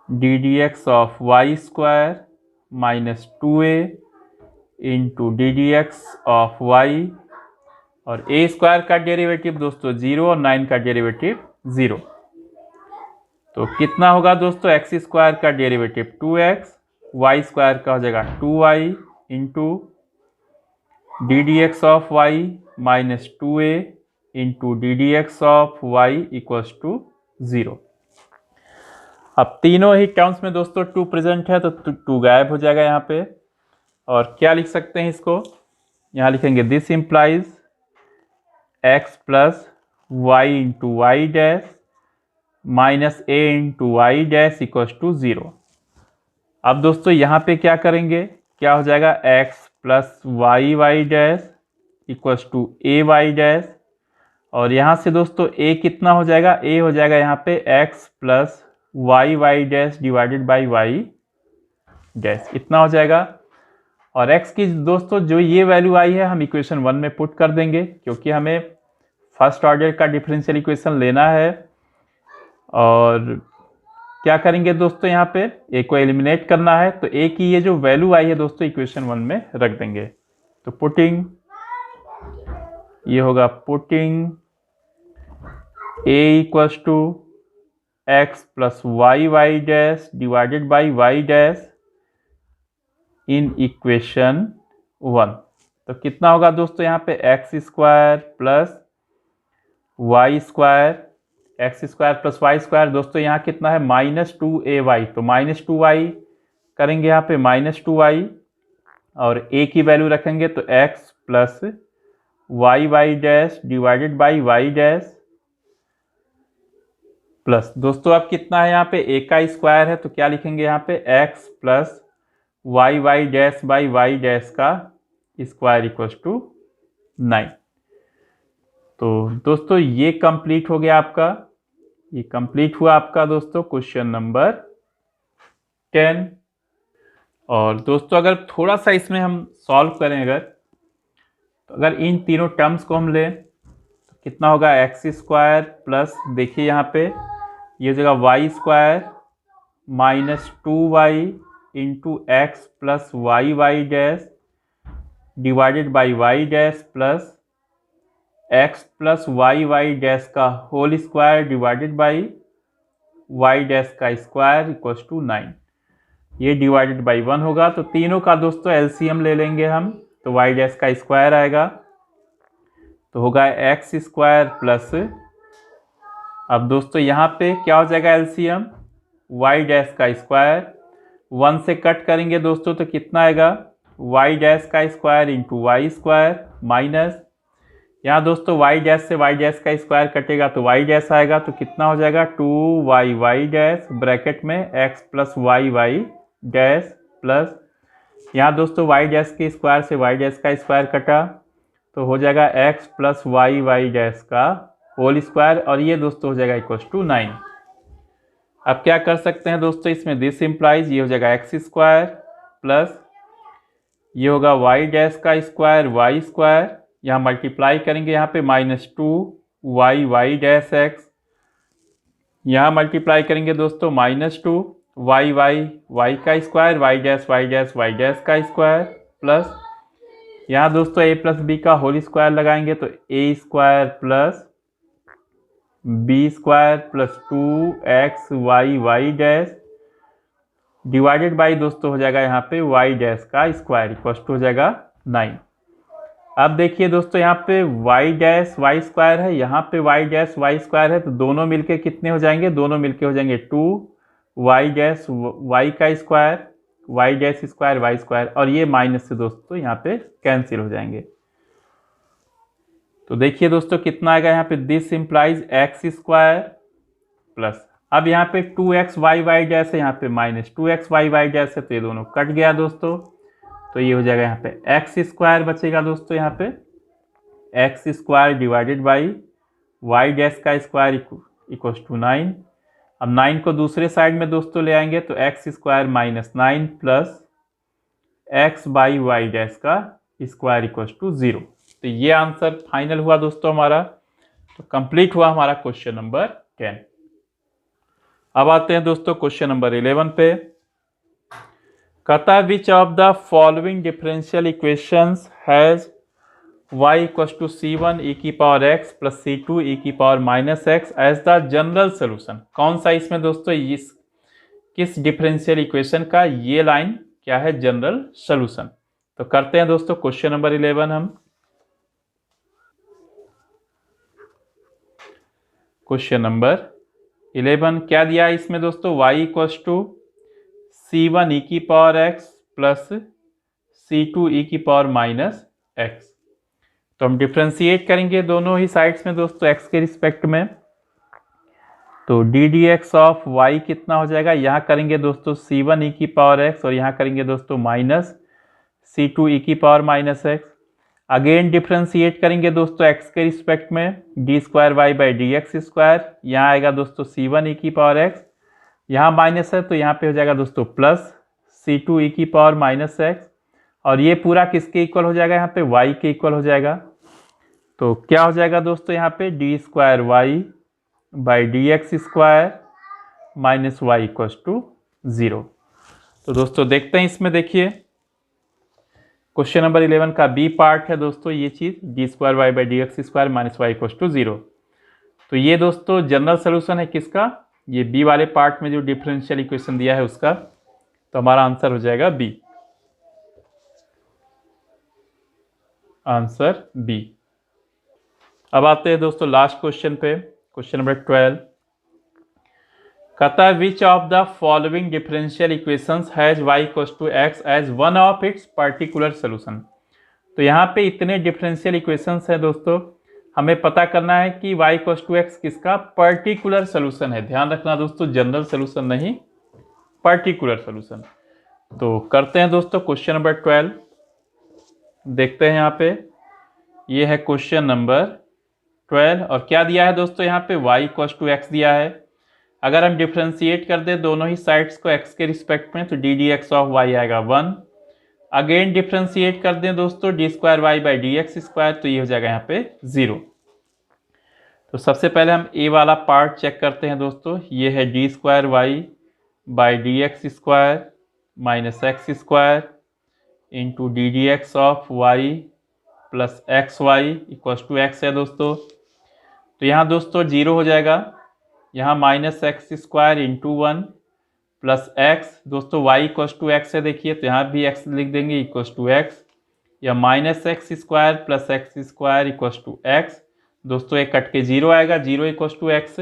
d D x of y square minus 2a into d D x of y, और a स्क्वायर का डेरिवेटिव दोस्तों 0 और 9 का डेरिवेटिव 0। तो कितना होगा दोस्तों, एक्स स्क्वायर का डेरिवेटिव 2x, वाई स्क्वायर का हो जाएगा 2y into d D x of y minus 2a into d D x of y equals to 0। अब तीनों ही टर्म्स में दोस्तों 2 प्रेजेंट है, तो 2 गायब हो जाएगा यहाँ पे। और क्या लिख सकते हैं इसको, यहाँ लिखेंगे this implies x plus y into y dash minus a into y dash equals to 0। अब दोस्तों यहाँ पे क्या करेंगे, क्या हो जाएगा x plus y dash equals to a y dash, और यहाँ से दोस्तों a कितना हो जाएगा, a हो जाएगा यहाँ पे x plus y dash divided by y dash, इतना हो जाएगा। और x की दोस्तों जो ये वैल्यू आई है हम इक्वेशन 1 में पुट कर देंगे, क्योंकि हमें फर्स्ट ऑर्डर का डिफरेंशियल इक्वेशन लेना है। और क्या करेंगे दोस्तों, यहाँ पे a को एलिमिनेट करना है, तो a की ये जो वैल्यू आई है दोस्तों इक्वेशन 1 में रख देंगे। तो पुटिंग, ये होगा putting a equals to x plus y dash divided by y dash in equation 1। तो कितना होगा दोस्तों यहाँ पे x square plus y square, x square plus y square दोस्तों यहाँ कितना है माइनस 2ay, तो माइनस 2y करेंगे यहाँ पे माइनस 2y, और a की वैल्यू रखेंगे तो x plus y dash divided by y dash plus दोस्तों अब कितना है यहाँ पे a का स्क्वायर है, तो क्या लिखेंगे यहाँ पे x plus y dash by y dash का स्क्वायर इक्वल्स टू 9। तो दोस्तों ये कंप्लीट हो गया आपका, ये कंप्लीट हुआ आपका दोस्तों क्वेश्चन नंबर 10। और दोस्तों अगर थोड़ा सा इसमें हम सॉल्व करें, तो अगर इन तीनों टर्म्स को हम लें तो कितना होगा एक्स स्क्वायर प्लस, देखिए यहाँ पे ये जगह y square minus 2y into x plus y dash divided by y dash plus x plus y dash का whole square divided by y dash का स्क्वायर इक्वल्स टू 9। ये डिवाइडेड बाई 1 होगा, तो तीनों का दोस्तों एलसीएम ले लेंगे हम, तो वाई डैश का स्क्वायर आएगा, तो होगा एक्स स्क्वायर प्लस, अब दोस्तों यहाँ पे क्या हो जाएगा एलसीएम, वाई डैश का स्क्वायर 1 से कट करेंगे दोस्तों तो कितना आएगा वाई डैश का square into y square minus, यहाँ दोस्तों वाई डैश से वाई डैश का स्क्वायर कटेगा तो वाई डैश आएगा, तो कितना हो जाएगा 2y डैश ब्रैकेट में x plus y dash plus, यहाँ दोस्तों वाई डैश के स्क्वायर से वाई डैश का स्क्वायर कटा तो हो जाएगा x प्लस वाई डैश का होल स्क्वायर, और ये दोस्तों हो जाएगा इक्वल्स टू 9। अब क्या कर सकते हैं दोस्तों इसमें, दिस इम्प्लाइज ये हो जाएगा एक्स स्क्वायर प्लस ये होगा वाई डैश का स्क्वायर वाई स्क्वायर, यहाँ मल्टीप्लाई करेंगे यहाँ पे minus 2y y dash x यहाँ मल्टीप्लाई करेंगे दोस्तों -2 वाई वाई का स्क्वायर वाई डैश का स्क्वायर प्लस यहाँ दोस्तों a प्लस बी का होल स्क्वायर लगाएंगे तो a square plus b square plus 2x y dash divided by दोस्तों हो जाएगा यहाँ पे वाई डैश का स्क्वायर इक्वल टू हो जाएगा 9। अब देखिए दोस्तों यहाँ पे वाई डैश वाई स्क्वायर है, यहाँ पे वाई डैश वाई स्क्वायर है, तो दोनों मिलके कितने हो जाएंगे, दोनों मिलके हो जाएंगे 2 वाई डैश वाई का square y dash square y square, और ये माइनस से दोस्तों यहाँ पे कैंसिल हो जाएंगे। तो देखिए दोस्तों कितना आएगा यहाँ पे, this implies x square plus, अब यहाँ पे 2x वाई डैश है, यहाँ पे -2x वाई डैश है, तो ये दोनों कट गया दोस्तों, तो ये हो जाएगा यहाँ पे एक्स स्क्वायर बचेगा दोस्तों, यहाँ पे x square divided by y dash का स्क्वायर इक्वल टू 9। अब 9 को दूसरे साइड में दोस्तों ले आएंगे तो x square -9 plus x by y dash का स्क्वायर इक्वल टू 0। तो ये आंसर फाइनल हुआ दोस्तों हमारा, तो कंप्लीट हुआ हमारा क्वेश्चन नंबर 10। अब आते हैं दोस्तों क्वेश्चन नंबर 11 पे। कहता है which of the following differential equations has y equal to c1 e की power x plus c2 e की power -x as the general solution. कौन सा इसमें दोस्तों इस किस डिफरेंशियल इक्वेशन का ये लाइन क्या है जनरल सोल्यूशन। तो करते हैं दोस्तों क्वेश्चन नंबर 11 हम। क्वेश्चन नंबर 11 क्या दिया है इसमें दोस्तों, y equal to c1 e की power x plus c2 e की पावर -x। तो हम डिफ्रेंशिएट करेंगे दोनों ही साइड्स में दोस्तों x के रिस्पेक्ट में, तो d D x of y कितना हो जाएगा, यहाँ करेंगे दोस्तों c1 e की पावर x और यहाँ करेंगे दोस्तों -c2 e की पावर -x। अगेन डिफ्रेंशिएट करेंगे दोस्तों x के रिस्पेक्ट में, d square y by d x square, यहाँ आएगा दोस्तों c1 e की पावर x, यहाँ माइनस है तो यहाँ पे हो जाएगा दोस्तों प्लस c2 e की पावर -x, और ये पूरा किसके इक्वल हो जाएगा, यहाँ पे y के इक्वल हो जाएगा। तो क्या हो जाएगा दोस्तों यहाँ पे d square y by d x square minus y equal to 0। तो दोस्तों देखते हैं इसमें, देखिए क्वेश्चन नंबर 11 का बी पार्ट है दोस्तों ये चीज़, d square y by d x square minus y equal to 0। तो ये दोस्तों जनरल सोल्यूशन है किसका, ये बी वाले पार्ट में जो डिफरेंशियल इक्वेशन दिया है उसका, तो हमारा आंसर हो जाएगा बी, आंसर बी। अब आते हैं दोस्तों लास्ट क्वेश्चन पे, क्वेश्चन नंबर 12। कहता है which of the following differential equations has y equal to x as one of its particular solution. तो यहाँ पे इतने डिफरेंशियल इक्वेशंस हैं दोस्तों, हमें पता करना है कि y इक्वल टू x किसका पर्टिकुलर सोल्यूशन है। ध्यान रखना दोस्तों जनरल सोल्यूशन नहीं, पर्टिकुलर सोल्यूशन। तो करते हैं दोस्तों क्वेश्चन नंबर 12, देखते हैं यहाँ पे, ये है क्वेश्चन नंबर 12 और क्या दिया है दोस्तों यहाँ पे y इक्वल टू x दिया है। अगर हम डिफ्रेंशिएट कर दें दोनों ही साइड्स को x के रिस्पेक्ट में तो d D x of y आएगा 1। अगेन डिफ्रेंशिएट कर दें दोस्तों d square y by d x square, तो ये हो जाएगा यहाँ पे 0। तो सबसे पहले हम a वाला पार्ट चेक करते हैं दोस्तों, ये है d square y by d x square minus x square into d D x of y plus x y equal to x है दोस्तों। तो यहाँ दोस्तों 0 हो जाएगा, यहाँ minus x square into 1 plus x, दोस्तों y इक्वल टू एक्स है देखिए, तो यहाँ भी x लिख देंगे इक्वल टू एक्स, या minus x square plus x square equal to x, दोस्तों एक कट के 0 आएगा, 0 इक्वल टू एक्स।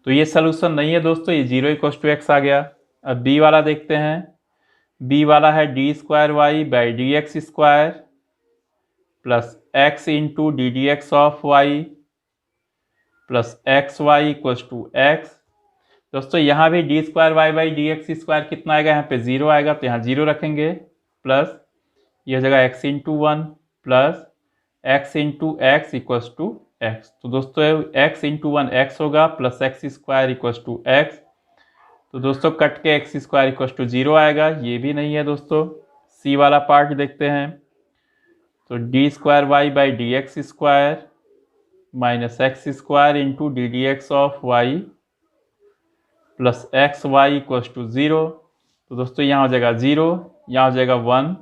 तो ये सोल्यूशन नहीं है दोस्तों, ये 0 इक्वल टू एक्स आ गया। अब b वाला देखते हैं, b वाला है d square y by d x square plus x into d D x of y plus x y equal to x. दोस्तों यहाँ भी d square y by d x square कितना आएगा, यहाँ पे 0 आएगा, तो यहाँ 0 रखेंगे, प्लस ये हो जाएगा x into 1 plus x into x equal to x. तो दोस्तों एक्स इंटू 1 एक्स होगा plus x square equal to x, तो दोस्तों कट के एक्स स्क्वायर इक्वल टू 0 आएगा, ये भी नहीं है दोस्तों। सी वाला पार्ट देखते हैं, तो d square y by d x square minus x square into d D x of y plus x y equals to 0। तो दोस्तों यहाँ हो जाएगा 0, यहाँ हो जाएगा 1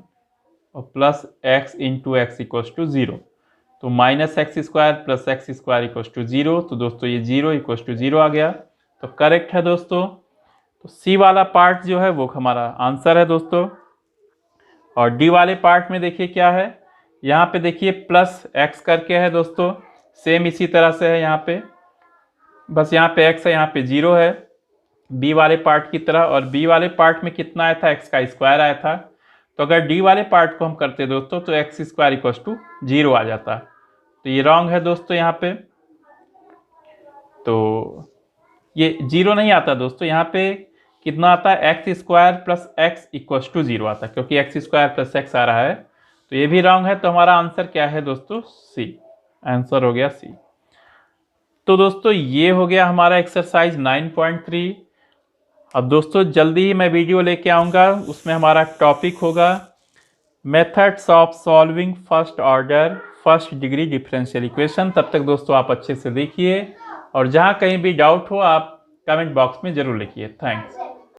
और plus x into x equals to 0। तो minus x square plus x square equals to 0। तो दोस्तों ये 0 इक्वल्स टू 0 आ गया, तो करेक्ट है दोस्तों। तो सी वाला पार्ट जो है वो हमारा आंसर है दोस्तों। और डी वाले पार्ट में देखिए क्या है, यहाँ पे देखिए प्लस एक्स करके है दोस्तों, सेम इसी तरह से है यहाँ पे, बस यहाँ पे एक्स है, यहाँ पे 0 है बी वाले पार्ट की तरह। और बी वाले पार्ट में कितना आया था, एक्स का स्क्वायर आया था। तो अगर डी वाले पार्ट को हम करते दोस्तों तो एक्स स्क्वायर इक्वल्स टू 0 आ जाता। तो ये रॉन्ग है दोस्तों यहाँ पे, तो ये 0 नहीं आता दोस्तों, यहाँ पे कितना आता है, x square plus x equals to 0 आता, क्योंकि एक्स स्क्वायर प्लस एक्स आ रहा है। तो ये भी रॉन्ग है, तो हमारा आंसर क्या है दोस्तों, सी। आंसर हो गया सी। तो दोस्तों ये हो गया हमारा एक्सरसाइज 9.3। अब दोस्तों जल्दी ही मैं वीडियो लेके आऊँगा, उसमें हमारा टॉपिक होगा methods of solving first order first degree differential equation. तब तक दोस्तों आप अच्छे से देखिए, और जहाँ कहीं भी डाउट हो आप कमेंट बॉक्स में ज़रूर लिखिए। थैंक्स।